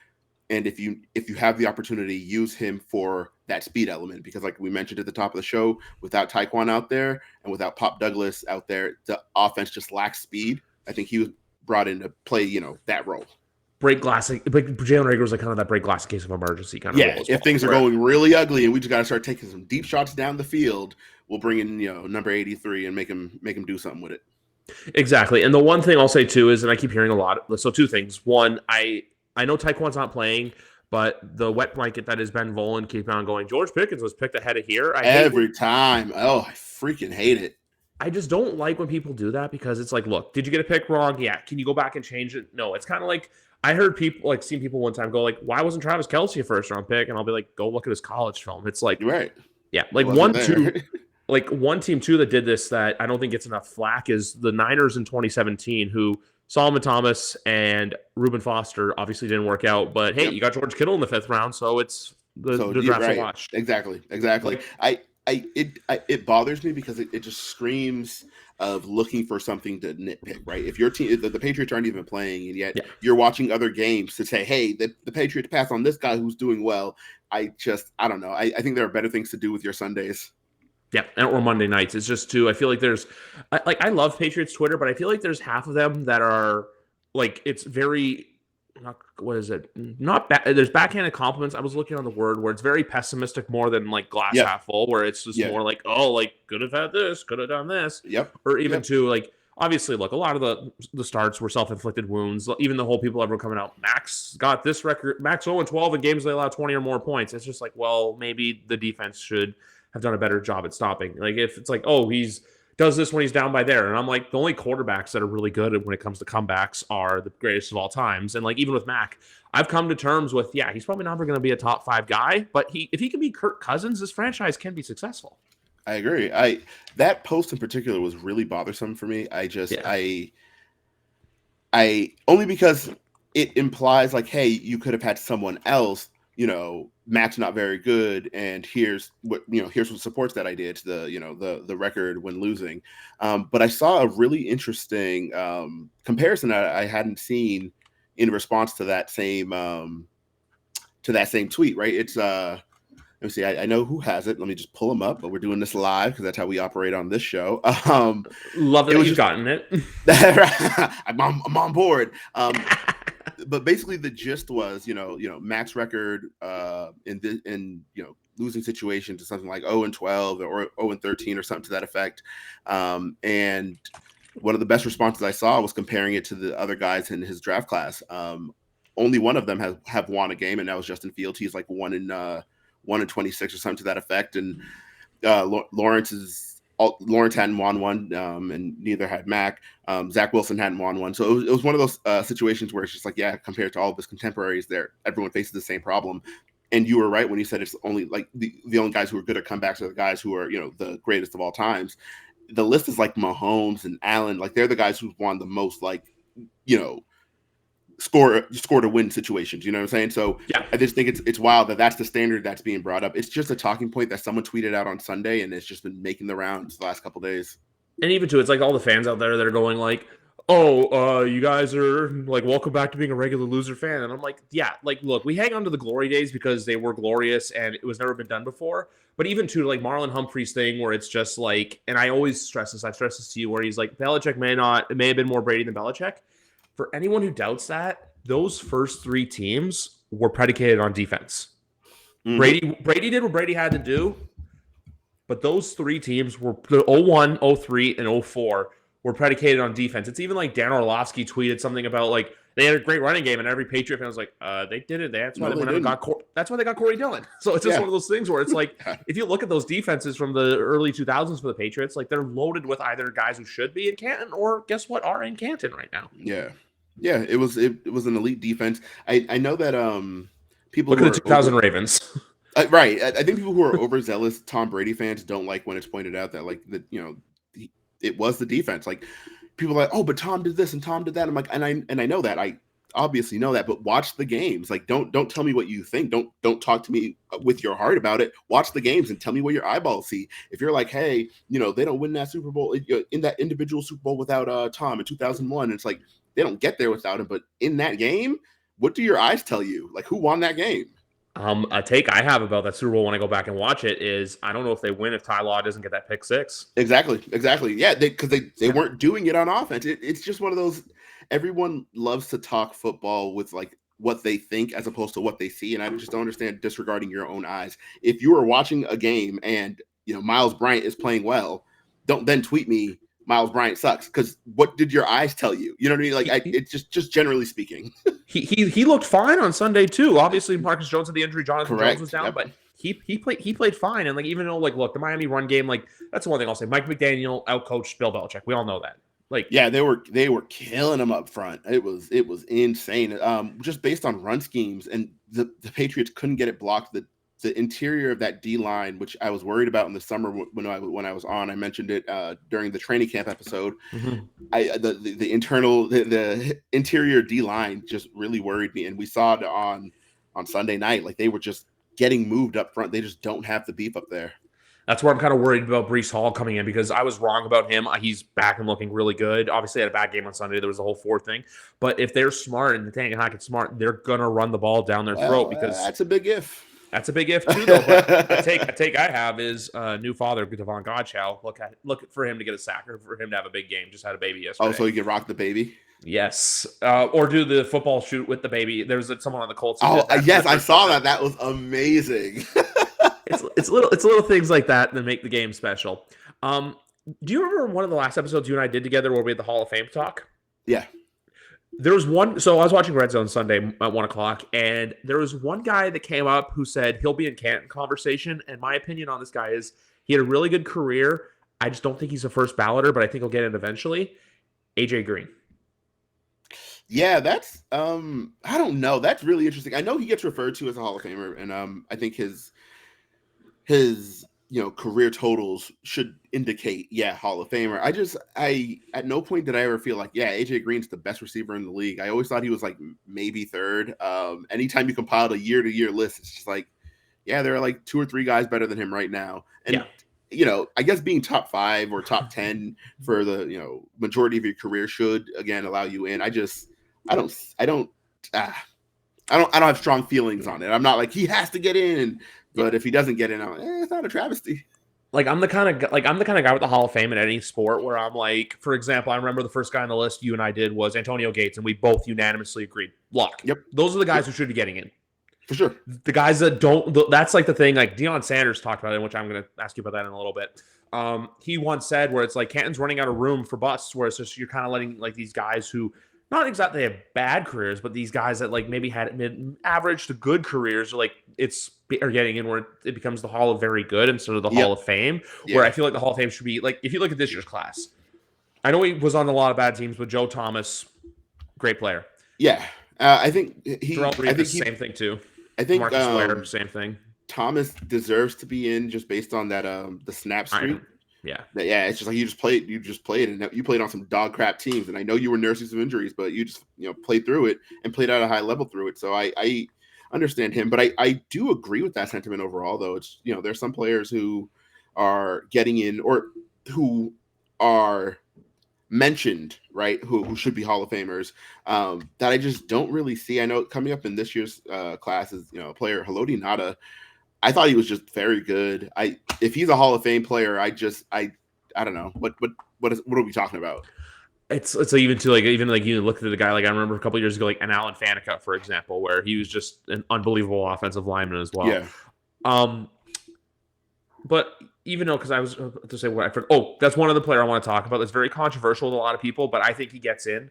and if you have the opportunity, use him for that speed element, because like we mentioned at the top of the show, without Tyquan out there and without Pop Douglas out there, the offense just lacks speed. I think he was brought in to play, that role. Break glass, like Jalen Reagor was like kind of that break glass in case of emergency kind of role. If things are going really ugly and we just got to start taking some deep shots down the field, we'll bring in number 83 and make him do something with it. Exactly. And the one thing I'll say too is, and I keep hearing a lot. So 2 things. One, I know Taekwon's not playing, but the wet blanket that is Ben Volen keep on going. George Pickens was picked ahead of here. Every time. Oh, I freaking hate it. I just don't like when people do that because it's like, look, did you get a pick wrong? Yeah. Can you go back and change it? No. It's kind of like I heard people like seen people one time go like, why wasn't Travis Kelce a first round pick? And I'll be like, go look at his college film. It's like, right. Yeah, like one team too that did this that I don't think gets enough flack is the Niners in 2017, who Solomon Thomas and Reuben Foster obviously didn't work out. But hey, you got George Kittle in the 5th round, so it's the draft to watch. Exactly. Like, it bothers me because it just screams of looking for something to nitpick, right? If your team, the Patriots aren't even playing, and yet you're watching other games to say, hey, the Patriots pass on this guy who's doing well. I don't know. I think there are better things to do with your Sundays. Yeah, or Monday nights. It's just too. I feel like I love Patriots Twitter, but I feel like there's half of them that are like it's very not what is it? Not there's backhanded compliments. I was looking on the word where it's very pessimistic more than like glass half full, where it's just more like, oh, like could have had this, could have done this. Or even to like obviously look, a lot of the starts were self-inflicted wounds. Even the whole people ever coming out, Max got this record, Max 0-12 in games they allow 20 or more points. It's just like, well, maybe the defense should have done a better job at stopping. Like if it's like, oh, he's does this when he's down by there. And I'm like, the only quarterbacks that are really good when it comes to comebacks are the greatest of all times. And like, even with Mac, I've come to terms with, he's probably never going to be a top 5 guy, but if he can be Kirk Cousins, this franchise can be successful. I agree. That post in particular was really bothersome for me. I only because it implies like, hey, you could have had someone else, Mac's not very good, and here's what supports that idea to the record when losing. But I saw a really interesting comparison that I hadn't seen in response to that same tweet. Right? It's let me see. I know who has it. Let me just pull them up. But we're doing this live because that's how we operate on this show. Love that you've gotten it. I'm on board. But basically, the gist was, Mac's record in losing situation to something like 0-12 or 0-13 or something to that effect. And one of the best responses I saw was comparing it to the other guys in his draft class. Only one of them have won a game, and that was Justin Fields. He's like 1-26 or something to that effect. And Lawrence hadn't won one, and neither had Mac. Zach Wilson hadn't won one. So it was one of those situations where it's just like, compared to all of his contemporaries there, everyone faces the same problem. And you were right when you said it's only like the only guys who are good at comebacks are the guys who are, the greatest of all times. The list is like Mahomes and Allen. Like they're the guys who've won the most, score to win situations. You know what I'm saying? So I just think it's wild that's the standard that's being brought up. It's just a talking point that someone tweeted out on Sunday, and it's just been making the rounds the last couple of days. And even too, it's like all the fans out there that are going like, oh, you guys are like, welcome back to being a regular loser fan. And I'm like, look, we hang on to the glory days because they were glorious and it was never been done before. But even to like Marlon Humphrey's thing where it's just like, and I always stress this to you, where he's like, Belichick may have been more Brady than Belichick. For anyone who doubts that, those first 3 teams were predicated on defense. Mm-hmm. Brady did what Brady had to do, but those 3 teams were the 01, 03, and 04 were predicated on defense. It's even like Dan Orlovsky tweeted something about like they had a great running game, and every Patriot fan was like, they did it. That's why that's why they got Corey Dillon. So it's just one of those things where it's like, if you look at those defenses from the early 2000s for the Patriots, like they're loaded with either guys who should be in Canton or guess what, are in Canton right now. Yeah, it was an elite defense. I know that people look at the 2000 Ravens. Right. I think people who are overzealous Tom Brady fans don't like when it's pointed out that it was the defense. Like people are like, oh, but Tom did this and Tom did that. I'm like, and I know that. I obviously know that, but watch the games. Like don't tell me what you think. Don't talk to me with your heart about it. Watch the games and tell me what your eyeballs see. If you're like, hey, they don't win that Super Bowl in that individual Super Bowl without Tom in 2001, it's like they don't get there without him. But in that game, what do your eyes tell you? Like who won that game? A take I have about that Super Bowl when I go back and watch it is I don't know if they win if Ty Law doesn't get that pick 6. Exactly. Yeah, because they weren't doing it on offense. It's just one of those. Everyone loves to talk football with like what they think as opposed to what they see, and I just don't understand disregarding your own eyes. If you are watching a game and Miles Bryant is playing well, don't then tweet me Miles Bryant sucks, because what did your eyes tell you? You know what I mean? Like it's just generally speaking. He looked fine on Sunday too. Obviously, Marcus Jones had the injury. Jonathan Correct. Jones was down, Yep. but he played fine. And like even though like look, the Miami run game, like that's the one thing I'll say. Mike McDaniel outcoached Bill Belichick. We all know that. Like yeah, they were killing him up front. It was insane. Just based on run schemes, and the Patriots couldn't get it blocked. The interior of that D line, which I was worried about in the summer when I was on, I mentioned it during the training camp episode. The interior D line just really worried me, and we saw it on Sunday night. Like they were just getting moved up front. They just don't have the beef up there. That's where I'm kind of worried about Breece Hall coming in because I was wrong about him. He's back and looking really good. Obviously, had a bad game on Sunday. There was the whole Ford thing. But if they're smart and Nathaniel Hackett's smart, they're gonna run the ball down their throat because that's a big if. That's a big if too, though. But a take I have is new father Devon Godchow. Look for him to get a sack or for him to have a big game. Just had a baby yesterday. Oh, so he can rock the baby. Yes, or do the football shoot with the baby. There's someone on the Colts. Oh, yes, I saw that. That was amazing. It's little things like that that make the game special. Do you remember one of the last episodes you and I did together where we had the Hall of Fame talk? Yeah. There was one. So I was watching Red Zone Sunday at 1:00, and there was one guy that came up who said he'll be in Canton conversation. And my opinion on this guy is he had a really good career. I just don't think he's a first balloter, but I think he'll get in eventually. AJ Green. Yeah, that's I don't know. That's really interesting. I know he gets referred to as a Hall of Famer, and I think his career totals should indicate Hall of Famer. I at no point did I ever feel like AJ Green's the best receiver in the league. I always thought he was like maybe third. Anytime you compiled a year-to-year list, it's just like there are like 2 or 3 guys better than him right now. And I guess being top 5 or top 10 for the majority of your career should again allow you in. I don't have strong feelings on it. I'm not like he has to get in, but if he doesn't get in, it's not a travesty. Like I'm the kind of guy with the Hall of Fame in any sport where I'm like, for example, I remember the first guy on the list you and I did was Antonio Gates, and we both unanimously agreed. Lock. Yep. Those are the guys who should be getting in. For sure. The guys that don't, that's like the thing, like Deion Sanders talked about it, which I'm going to ask you about that in a little bit. He once said where it's like Canton's running out of room for busts, where it's just you're kind of letting like these guys who not exactly have bad careers, but these guys that like maybe had average to good careers are getting in where it becomes the Hall of Very Good instead of the Hall of Fame, where I feel like the Hall of Fame should be like, if you look at this year's class, I know he was on a lot of bad teams, but Joe Thomas, great player. Yeah. I think same thing too. I think Marcus Ware, same thing. Thomas deserves to be in just based on that the snap streak. Yeah. It's just like you just played and you played on some dog crap teams, and I know you were nursing some injuries, but you just played through it and played at a high level through it. So I understand him, but I do agree with that sentiment overall. Though it's there's some players who are getting in or who are mentioned, right, who should be Hall of Famers, that I just don't really see. I know coming up in this year's class is player Haloti Ngata. I thought he was just very good. If he's a Hall of Fame player, I don't know what are we talking about? It's even you look at the guy, like I remember a couple of years ago, like an Alan Faneca, for example, where he was just an unbelievable offensive lineman as well. Yeah. But even though, because I was to say what I forgot. Oh, that's one other player I want to talk about. That's very controversial to a lot of people, but I think he gets in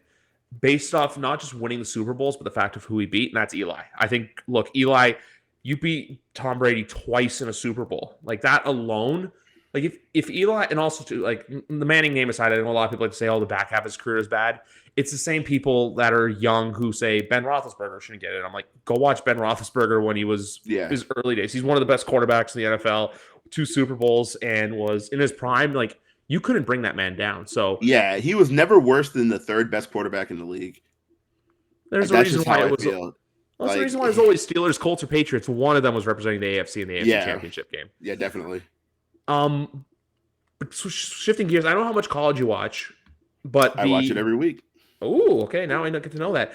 based off not just winning the Super Bowls, but the fact of who he beat, and that's Eli. I think, look, Eli, you beat Tom Brady twice in a Super Bowl. Like that alone, like if Eli, and also too, like the Manning name aside, I know a lot of people like to say, oh, the back half of his career is bad. It's the same people that are young who say Ben Roethlisberger shouldn't get it. I'm like, go watch Ben Roethlisberger when he was his early days. He's one of the best quarterbacks in the NFL, 2 Super Bowls, and was in his prime. Like you couldn't bring that man down. So yeah, he was never worse than the 3rd best quarterback in the league. There's a reason why it was. Well, that's the reason why there's always Steelers, Colts, or Patriots. One of them was representing the AFC in the AFC Championship game. Yeah, definitely. But shifting gears, I don't know how much college you watch, but I watch it every week. Oh, okay. Now I get to know that.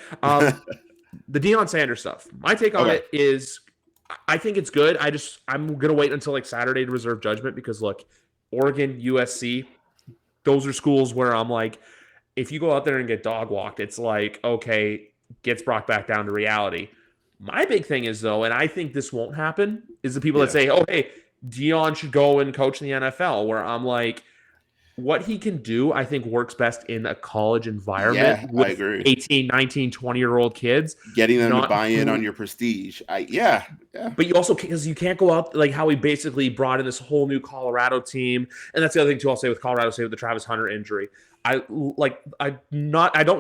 The Deion Sanders stuff. My take on it is, I think it's good. I'm gonna wait until like Saturday to reserve judgment because look, Oregon, USC, those are schools where I'm like, if you go out there and get dog walked, it's like okay. Gets brought back down to reality. My big thing is though, and I think this won't happen, is the people that say, oh, hey, Deion should go and coach in the NFL, where I'm like, what he can do, I think, works best in a college environment I with agree. 18, 19, 20-year-old kids. Getting them to buy in on your prestige. Yeah. But you also, because you can't go out like how he basically brought in this whole new Colorado team. And that's the other thing, too, I'll say with Colorado State with the Travis Hunter injury. I don't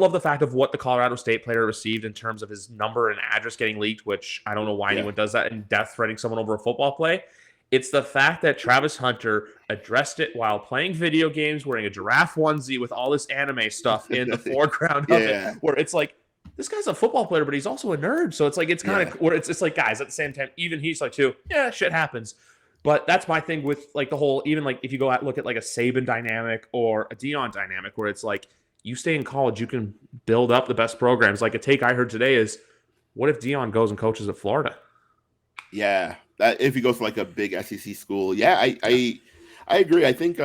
love the fact of what the Colorado State player received in terms of his number and address getting leaked, which I don't know why anyone does that, and death threatening someone over a football play. It's the fact that Travis Hunter addressed it while playing video games, wearing a giraffe onesie with all this anime stuff in the foreground of it, where it's like, this guy's a football player, but he's also a nerd. So it's like, it's kind of, it's like, guys, at the same time, even he's like, too, shit happens. But that's my thing with like the whole, even like if you go out look at like a Saban dynamic or a Deion dynamic, where it's like, you stay in college, you can build up the best programs. Like a take I heard today is, what if Deion goes and coaches at Florida? Yeah. That if he goes to like a big SEC school. Yeah, I agree. I think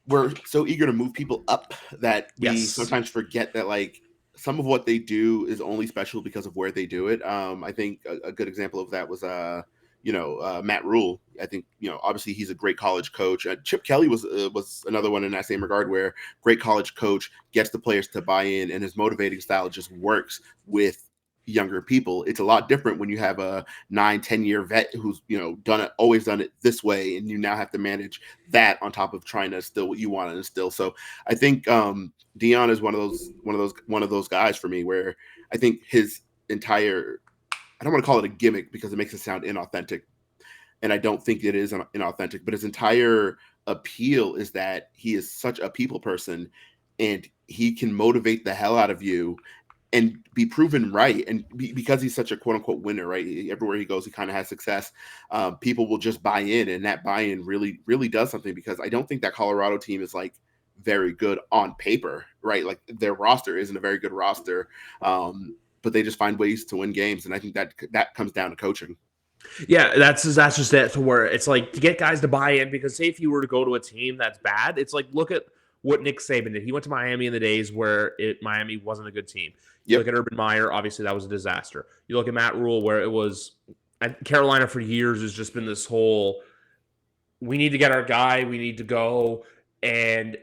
we're so eager to move people up that we sometimes forget that like some of what they do is only special because of where they do it. I think a good example of that was Matt Rule. I think obviously he's a great college coach. Chip Kelly was another one in that same regard, where great college coach gets the players to buy in, and his motivating style just works with younger people. It's a lot different when you have a 9-10 year vet who's always done it this way, and you now have to manage that on top of trying to instill what you want to instill. So I think Deion is one of those guys for me, where I think his entire, I don't want to call it a gimmick because it makes it sound inauthentic, and I don't think it is inauthentic, but his entire appeal is that he is such a people person, and he can motivate the hell out of you and be proven right. And because he's such a quote unquote winner, right? Everywhere he goes, he kind of has success. People will just buy in, and that buy-in really, really does something, because I don't think that Colorado team is like very good on paper, right? Like their roster isn't a very good roster, but they just find ways to win games. And I think that comes down to coaching. Yeah, that's just it, to where it's like to get guys to buy in, because say if you were to go to a team that's bad, it's like, look at what Nick Saban did. He went to Miami in the days where Miami wasn't a good team. You look at Urban Meyer, obviously that was a disaster. You look at Matt Rule, where it was, Carolina for years has just been this whole, we need to get our guy, we need to go, and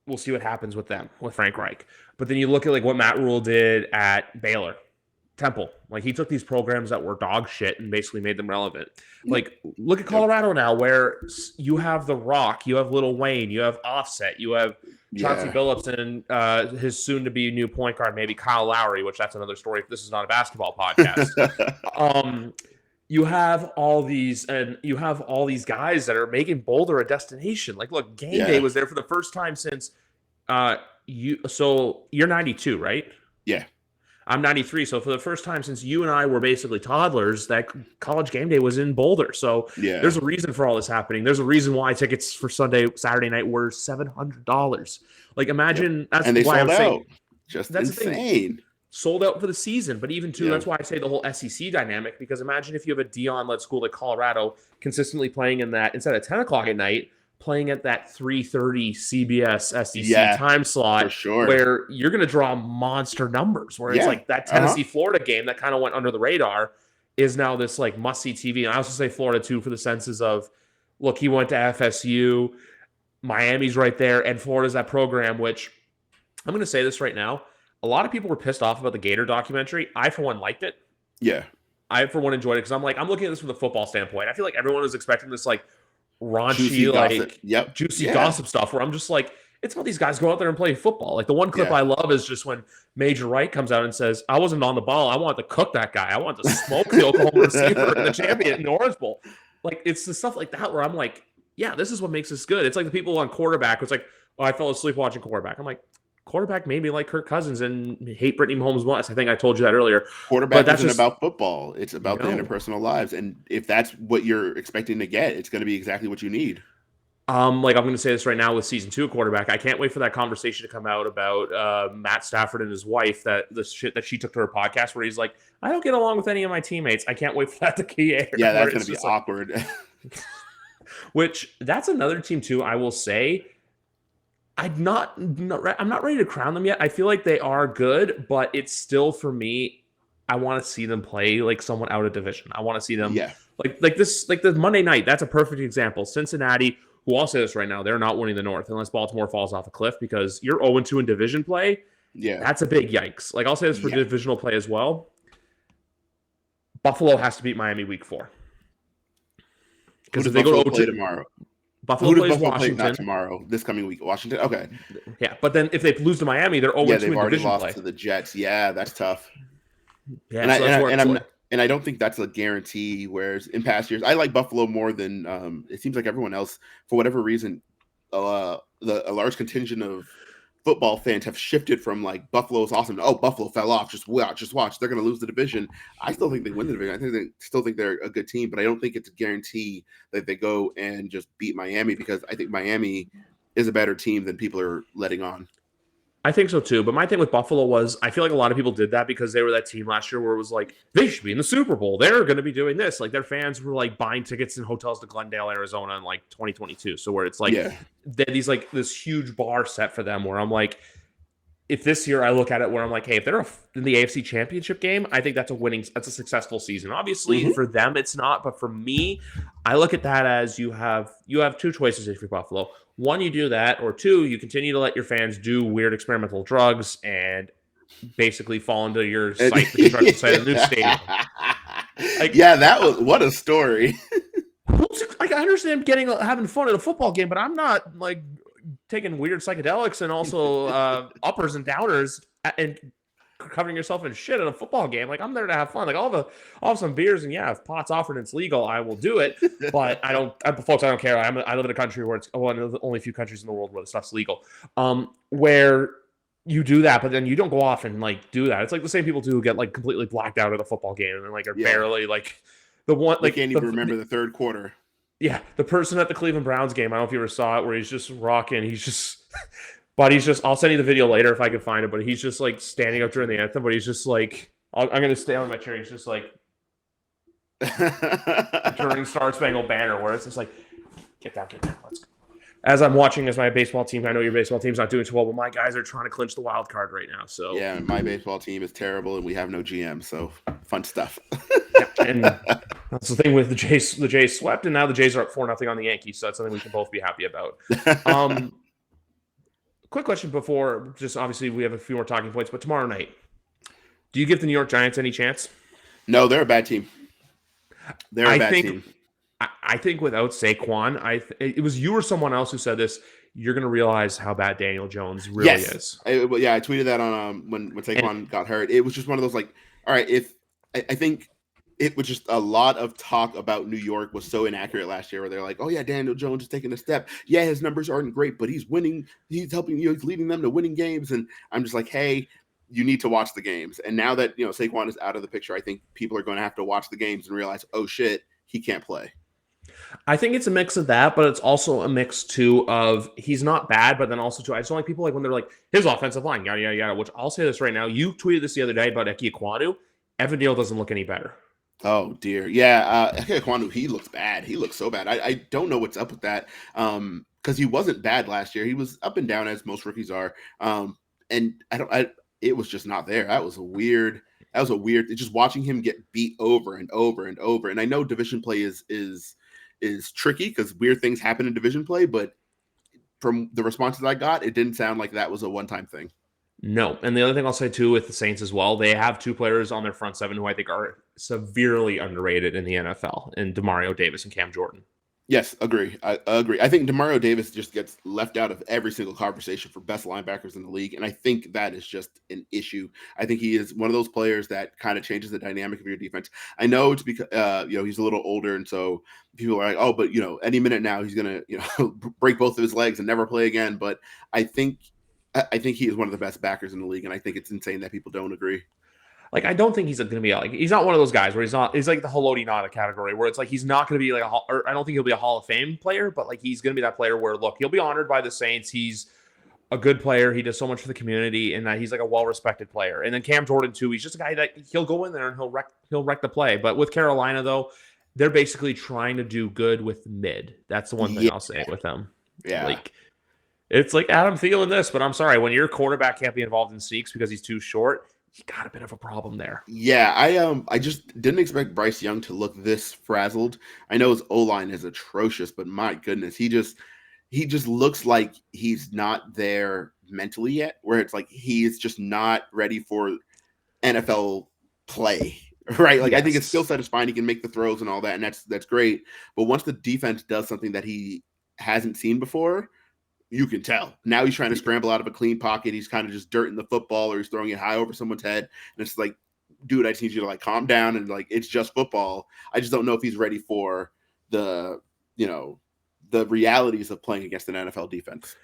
we'll see what happens with them, with Frank Reich. But then you look at like what Matt Rule did at Baylor, Temple. Like he took these programs that were dog shit and basically made them relevant. Like look at Colorado now, where you have The Rock, you have Lil Wayne, you have Offset, you have Chauncey Billups, and his soon-to-be new point guard, maybe Kyle Lowry, which that's another story. This is not a basketball podcast. You have all these, and you have all these guys that are making Boulder a destination. Like, look, Game Day was there for the first time since So you're 92, right? Yeah. I'm 93. So for the first time since you and I were basically toddlers, that College Game Day was in Boulder. So there's a reason for all this happening. There's a reason why tickets for Saturday night were $700. Like imagine that's and they why sold I'm out. saying Just that's insane. Sold out for the season. But even too, that's why I say the whole SEC dynamic, because imagine if you have a Dion-led school like Colorado consistently playing in that, instead of 10 o'clock at night, playing at that 3:30 CBS SEC time slot, where you're going to draw monster numbers, where it's like that Tennessee-Florida game that kind of went under the radar is now this like must-see TV. And I also say Florida too, for the senses of, look, he went to FSU, Miami's right there, and Florida's that program, which I'm going to say this right now. A lot of people were pissed off about the Gator documentary. I, for one, liked it. Yeah. I, for one, enjoyed it, because I'm looking at this from the football standpoint. I feel like everyone was expecting this like raunchy, juicy gossip stuff, where I'm just like, it's about these guys go out there and play football. Like the one clip I love is just when Major Wright comes out and says, I wasn't on the ball. I want to cook that guy. I want to smoke the Oklahoma receiver and the champion in the Orange Bowl. Like it's the stuff like that where I'm like, yeah, this is what makes us good. It's like the people on quarterback. It's like, oh, I fell asleep watching quarterback. I'm like, quarterback made me like Kirk Cousins and hate Brittany Mahomes once. I think I told you that earlier. Quarterback isn't about football. It's about the interpersonal lives. And if that's what you're expecting to get, it's going to be exactly what you need. Like I'm going to say this right now with season 2 of quarterback. I can't wait for that conversation to come out about Matt Stafford and his wife, that the shit that she took to her podcast, where he's like, I don't get along with any of my teammates. I can't wait for that to air. Yeah, that's going to be awkward. Which that's another team too. I will say, I'm not ready to crown them yet. I feel like they are good, but it's still, for me, I want to see them play like someone out of division. I want to see them like this, like the Monday night. That's a perfect example. Cincinnati, who I'll say this right now, they're not winning the North unless Baltimore falls off a cliff, because you're 0-2 in division play. Yeah. That's a big yikes. Like, I'll say this for divisional play as well. Buffalo has to beat Miami week 4. Because if they go to play tomorrow, Buffalo plays Washington. Play, not tomorrow, this coming week. Washington. Okay. Yeah, but then if they lose to Miami, they're 0-2 they've in already division lost play. to the Jets. Yeah, that's tough. Yeah, and I don't think that's a guarantee. Whereas in past years, I like Buffalo more than it seems like everyone else. For whatever reason, a large contingent of football fans have shifted from like Buffalo's awesome. Oh, Buffalo fell off. Just watch. They're going to lose the division. I still think they win the division. I think they still think they're a good team, but I don't think it's a guarantee that they go and just beat Miami, because I think Miami is a better team than people are letting on. I think so too. But my thing with Buffalo was, I feel like a lot of people did that because they were that team last year where it was like, they should be in the Super Bowl. They're going to be doing this. Like, their fans were like buying tickets in hotels to Glendale, Arizona in like 2022. So where it's like, they had these like this huge bar set for them where I'm like, if this year I look at it where I'm like, hey, if they're in the AFC Championship game, I think that's a successful season. Obviously, for them, it's not. But for me, I look at that as you have two choices if you're Buffalo. One, you do that, or two, you continue to let your fans do weird experimental drugs and basically fall into your site, the construction site of the new stadium. Like, yeah, that was what a story. Like, I understand having fun at a football game, but I'm not like taking weird psychedelics and also uppers and downers and covering yourself in shit at a football game. Like, I'm there to have fun. Like, I'll have some beers, and yeah, if pot's offered and it's legal, I will do it. But I don't care. I live in a country where it's one of the only few countries in the world where the stuff's legal. Where you do that, but then you don't go off and like do that. It's like the same people who get like completely blacked out at a football game and like are barely like the one. Like, can't even remember the third quarter. Yeah, the person at the Cleveland Browns game, I don't know if you ever saw it, where he's just rocking. I'll send you the video later if I can find it, but he's just like standing up during the anthem, but he's just like, I'm going to stay on my chair. He's just like, during Star Spangled Banner, where it's just like, get down, let's go. As I'm watching as my baseball team, I know your baseball team's not doing too well, but my guys are trying to clinch the wild card right now. So yeah, my baseball team is terrible, and we have no GM, so fun stuff. Yeah, and that's the thing with the Jays. The Jays swept, and now the Jays are up 4-0 on the Yankees. So that's something we can both be happy about. Quick question before, just obviously we have a few more talking points, but tomorrow night, do you give the New York Giants any chance? No, they're a bad team. They're a bad team. I think without Saquon, it was you or someone else who said this. You're going to realize how bad Daniel Jones really is. I tweeted that on when Saquon got hurt. It was just one of those like, all right, I think it was just a lot of talk about New York was so inaccurate last year, where they're like, oh yeah, Daniel Jones is taking a step. Yeah, his numbers aren't great, but he's winning. He's helping, he's leading them to winning games. And I'm just like, hey, you need to watch the games. And now that Saquon is out of the picture, I think people are going to have to watch the games and realize, oh shit, he can't play. I think it's a mix of that, but it's also a mix too of he's not bad, but then also too, I just don't like people like when they're like his offensive line, yada yada yada. Which I'll say this right now. You tweeted this the other day about Ike Ekwonu. Evan Neal doesn't look any better. Oh dear, yeah. Ike Ekwonu, he looks bad. He looks so bad. I don't know what's up with that. Because he wasn't bad last year. He was up and down as most rookies are. And it was just not there. That was a weird. Just watching him get beat over and over and over. And I know division play is tricky because weird things happen in division play, but from the responses I got, it didn't sound like that was a one-time thing. No. And the other thing I'll say too with the Saints as well, they have two players on their front seven who I think are severely underrated in the NFL, and Demario Davis and Cam Jordan. Yes, agree. I agree. I think Demario Davis just gets left out of every single conversation for best linebackers in the league, and I think that is just an issue. I think he is one of those players that kind of changes the dynamic of your defense. I know it's because he's a little older, and so people are like, oh, but any minute now he's gonna break both of his legs and never play again. But I think he is one of the best backers in the league, and I think it's insane that people don't agree. Like, I don't think he's going to be he's not one of those guys where he's like the Haloti Ngata category where it's like he's not going to be like or I don't think he'll be a Hall of Fame player, but like he's going to be that player where, look, he'll be honored by the Saints. He's a good player. He does so much for the community, and that he's like a well-respected player. And then Cam Jordan too. He's just a guy that he'll go in there and he'll wreck the play. But with Carolina though, they're basically trying to do good with mid. That's the one thing I'll say with them. Yeah. Like, it's like Adam Thielen this, but I'm sorry, when your quarterback can't be involved in sneaks because he's too short, you got a bit of a problem there. Yeah, I just didn't expect Bryce Young to look this frazzled. I know his O-line is atrocious, but my goodness, he just he just looks like he's not there mentally yet, where it's like he is just not ready for NFL play, right? Like I think his skill set is fine. He can make the throws and all that, and that's great. But once the defense does something that he hasn't seen before, you can tell. Now he's trying to scramble out of a clean pocket. He's kind of just dirting the football, or he's throwing it high over someone's head. And it's like, dude, I just need you to like calm down, and like it's just football. I just don't know if he's ready for the the realities of playing against an NFL defense.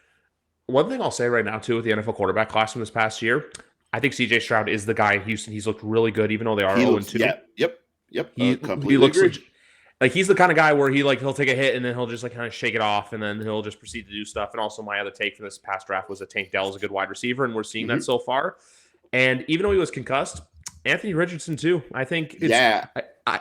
One thing I'll say right now too with the NFL quarterback class from this past year, I think CJ Stroud is the guy in Houston. He's looked really good, even though they are 0-2. Yep. He looks like he's the kind of guy where he'll take a hit and then he'll just like kind of shake it off and then he'll just proceed to do stuff. And also my other take from this past draft was that Tank Dell is a good wide receiver, and we're seeing that so far. And even though he was concussed, Anthony Richardson too. I think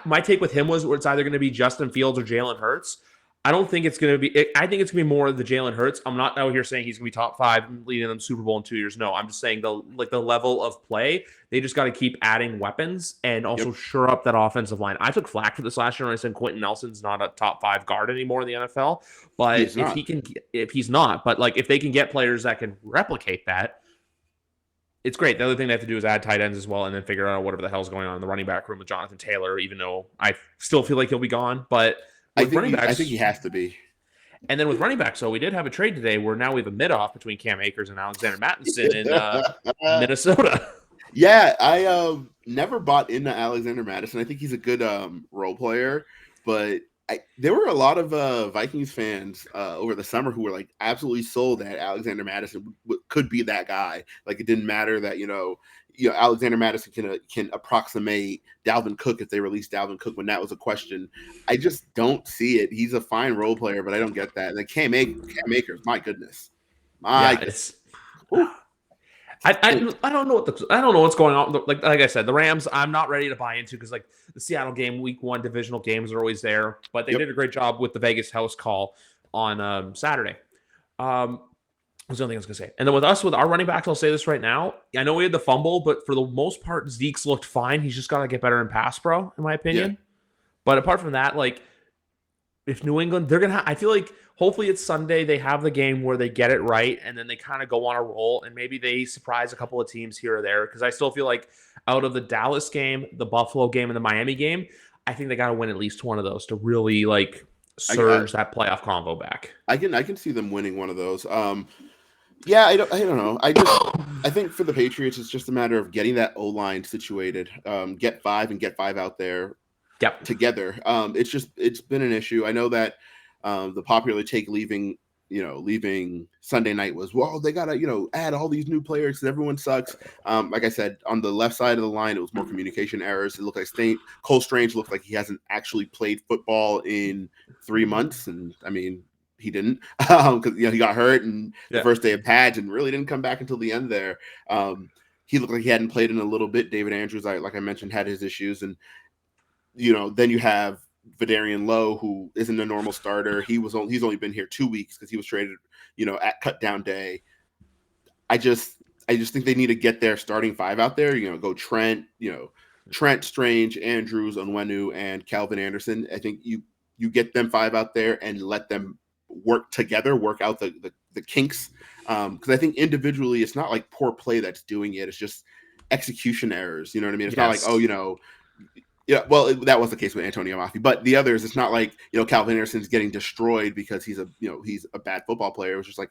my take with him was it's either going to be Justin Fields or Jalen Hurts. I don't think it's going to be. I think it's going to be more of the Jalen Hurts. I'm not out here saying he's going to be top 5 leading them Super Bowl in 2 years. No, I'm just saying the level of play. They just got to keep adding weapons and also shore up that offensive line. I took flack for this last year when I said Quentin Nelson's not a top 5 guard anymore in the NFL. But if he's not, but like if they can get players that can replicate that, it's great. The other thing they have to do is add tight ends as well, and then figure out whatever the hell's going on in the running back room with Jonathan Taylor. Even though I still feel like he'll be gone, but. I think he has to be. And then with running backs, so we did have a trade today where now we have a mid-off between Cam Akers and Alexander Mattison in Minnesota. Yeah, I never bought into Alexander Mattison. I think he's a good role player, but there were a lot of Vikings fans over the summer who were like absolutely sold that Alexander Mattison could be that guy. Like it didn't matter that Alexander Mattison can approximate Dalvin Cook if they released Dalvin Cook when that was a question. I just don't see it. He's a fine role player, but I don't get that. And then Cam Akers, my goodness. I don't know what's going on. Like I said, the Rams, I'm not ready to buy into because like the Seattle game, week 1 divisional games are always there, but they did a great job with the Vegas house call on Saturday. Was the only thing I was going to say. And then with our running backs, I'll say this right now. I know we had the fumble, but for the most part, Zeke's looked fine. He's just got to get better in pass pro, in my opinion. Yeah. But apart from that, like, if New England, they're going to I feel like hopefully it's Sunday. They have the game where they get it right, and then they kind of go on a roll, and maybe they surprise a couple of teams here or there. Because I still feel like out of the Dallas game, the Buffalo game, and the Miami game, I think they got to win at least one of those to really, like, surge that playoff convo back. I can see them winning one of those. Yeah, I don't know. I think for the Patriots, it's just a matter of getting that O-line situated. Get 5 out there together. It's been an issue. I know that the popular take leaving Sunday night was, well, they gotta, add all these new players because everyone sucks. Like I said, on the left side of the line, it was more communication errors. It looked like Cole Strange looked like he hasn't actually played football in 3 months, and I mean, he didn't because he got hurt and the first day of pads and really didn't come back until the end there. He looked like he hadn't played in a little bit. David Andrews, like I mentioned, had his issues, and then you have Vidarian Lowe, who isn't a normal starter. He's only been here 2 weeks because he was traded, at cut down day. I just think they need to get their starting 5 out there. Go Trent, Strange, Andrews, Onwenu, and Calvin Anderson. I think you get them 5 out there and let them work together, work out the kinks. Because I think individually, it's not like poor play that's doing it. It's just execution errors. You know what I mean? It's not like, yeah, well, that was the case with Antonio Maffi, but the others, it's not like, Calvin Anderson's getting destroyed because he's a bad football player. It was just like,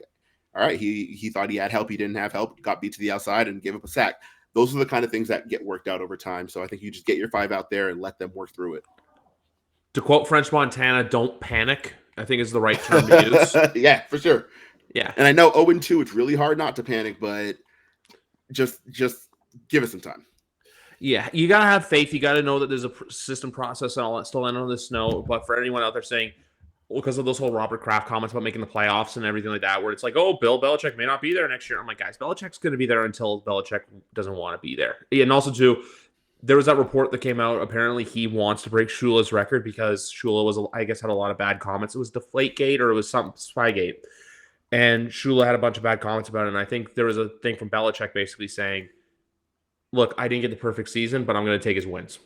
all right, he thought he had help. He didn't have help, got beat to the outside and gave up a sack. Those are the kind of things that get worked out over time. So I think you just get your 5 out there and let them work through it. To quote French Montana, don't panic, I think is the right term to use. Yeah, for sure. Yeah. And I know 0-2, it's really hard not to panic, but just give it some time. Yeah, you got to have faith. You got to know that there's a system process and all that still end on this note. But for anyone out there saying, because of those whole Robert Kraft comments about making the playoffs and everything like that, where it's like, oh, Bill Belichick may not be there next year. I'm like, guys, Belichick's going to be there until Belichick doesn't want to be there. And also, too, there was that report that came out. Apparently, he wants to break Shula's record because Shula was, I guess, had a lot of bad comments. It was Deflategate or it was something, Spygate. And Shula had a bunch of bad comments about it. And I think there was a thing from Belichick basically saying, look, I didn't get the perfect season, but I'm going to take his wins.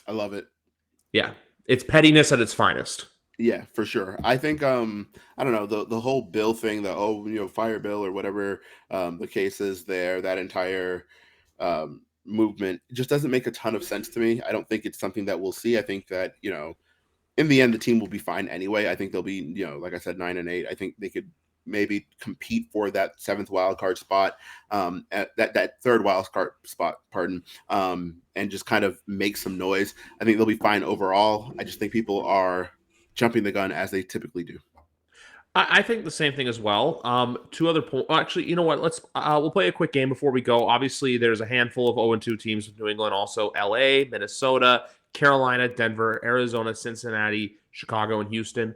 I love it. Yeah. It's pettiness at its finest. Yeah, for sure. I think I don't know, the whole Bill thing, fire Bill or whatever the case is there, that entire movement just doesn't make a ton of sense to me. I don't think it's something that we'll see. I think that, in the end the team will be fine anyway. I think they'll be, like I said, 9-8. I think they could maybe compete for that seventh wild card spot, at that third wild card spot, pardon, and just kind of make some noise. I think they'll be fine overall. I just think people are jumping the gun as they typically do. I think the same thing as well. Two other points. Actually, you know what? We'll play a quick game before we go. Obviously, there's a handful of 0-2 teams with New England, also LA, Minnesota, Carolina, Denver, Arizona, Cincinnati, Chicago, and Houston.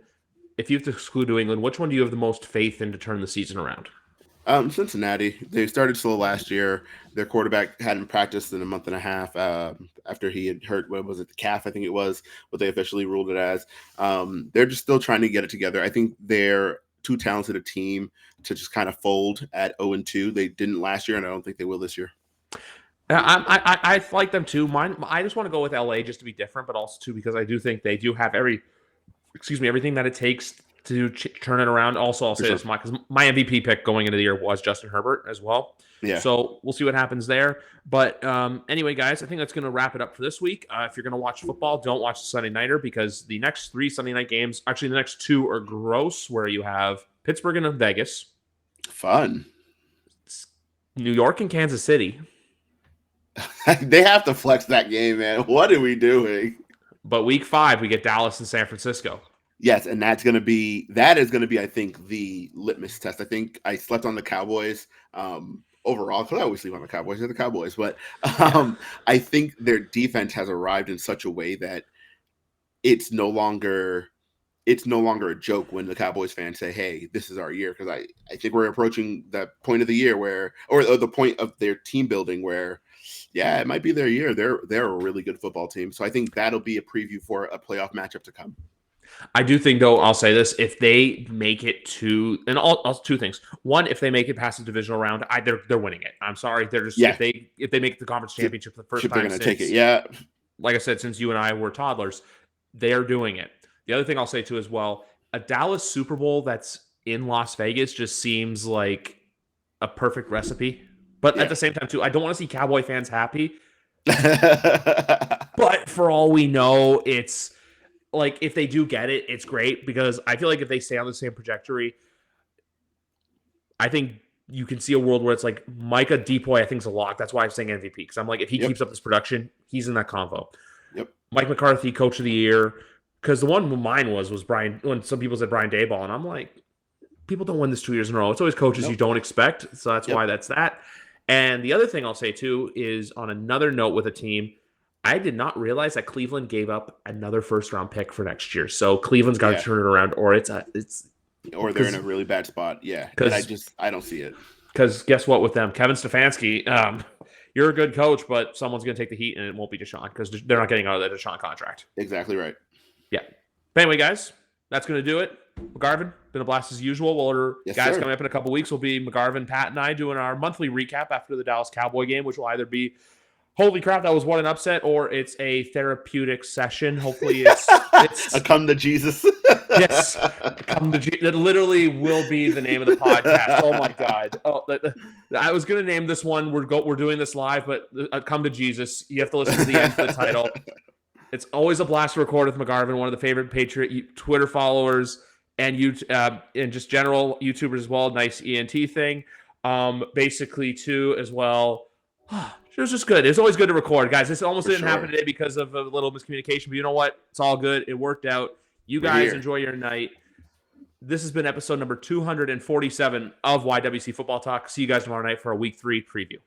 If you have to exclude New England, which one do you have the most faith in to turn the season around? Cincinnati. They started slow last year. Their quarterback hadn't practiced in a month and a half after he had hurt, what was it, the calf, I think it was, what they officially ruled it as. They're just still trying to get it together. I think they're too talented a team to just kind of fold at 0-2. They didn't last year, and I don't think they will this year. I like them too. I just want to go with LA just to be different, but also too because I do think they do have everything that it takes to turn it around. Also, I'll say this, because my MVP pick going into the year was Justin Herbert as well. Yeah. So we'll see what happens there. But anyway, guys, I think that's going to wrap it up for this week. If you're going to watch football, don't watch the Sunday Nighter, because the next 3 Sunday night games, actually the next 2 are gross, where you have Pittsburgh and Vegas. Fun. New York and Kansas City. They have to flex that game, man. What are we doing? But week 5, we get Dallas and San Francisco. Yes, and that is going to be, I think, the litmus test. I think I slept on the Cowboys overall, because I always sleep on the Cowboys. They're the Cowboys. But I think their defense has arrived in such a way that it's no longer a joke when the Cowboys fans say, hey, this is our year. Because I think we're approaching that point of the year or the point of their team building where, yeah, it might be their year. They're a really good football team. So I think that'll be a preview for a playoff matchup to come. I do think, though, I'll say this: if they make it to, and all 2 things. One, if they make it past the divisional round, they're winning it. I'm sorry, they're just if they make the conference championship for the first time, they're going to take it. Yeah, like I said, since you and I were toddlers, they're doing it. The other thing I'll say too as well, a Dallas Super Bowl that's in Las Vegas just seems like a perfect recipe. But at the same time, too, I don't want to see Cowboy fans happy. But for all we know, it's like if they do get it, it's great, because I feel like if they stay on the same trajectory, I think you can see a world where it's like Micah Depoy, I think, is a lock. That's why I'm saying MVP, because I'm like, if he keeps up this production, he's in that convo. Yep. Mike McCarthy, Coach of the Year, because the one mine was Brian. When some people said Brian Daboll, and I'm like, people don't win this 2 years in a row. It's always coaches you don't expect, so that's why that's that. And the other thing I'll say too is, on another note with a team, I did not realize that Cleveland gave up another first-round pick for next year. So Cleveland's got to turn it around, or or they're in a really bad spot. Yeah, I don't see it. Because guess what with them, Kevin Stefanski, you're a good coach, but someone's going to take the heat, and it won't be Deshaun, because they're not getting out of the Deshaun contract. Exactly right. Yeah. But anyway, guys, that's going to do it. McGarvin, been a blast as usual. Coming up in a couple weeks will be McGarvin, Pat, and I doing our monthly recap after the Dallas Cowboy game, which will either be, holy crap, that was what an upset, or it's a therapeutic session. Hopefully it's a come to Jesus. Yes, come to Jesus. That literally will be the name of the podcast. Oh my God. I was going to name this one. We're doing this live, but come to Jesus. You have to listen to the end of the title. It's always a blast to record with McGarvin, one of the favorite Patriot Twitter followers, and just general YouTubers as well. Nice ENT thing. Basically, too, as well. It was just good. It's always good to record, guys. This almost didn't happen today because of a little miscommunication, but you know what? It's all good. It worked out. You guys enjoy your night. This has been episode number 247 of YWC Football Talk. See you guys tomorrow night for a Week 3 preview.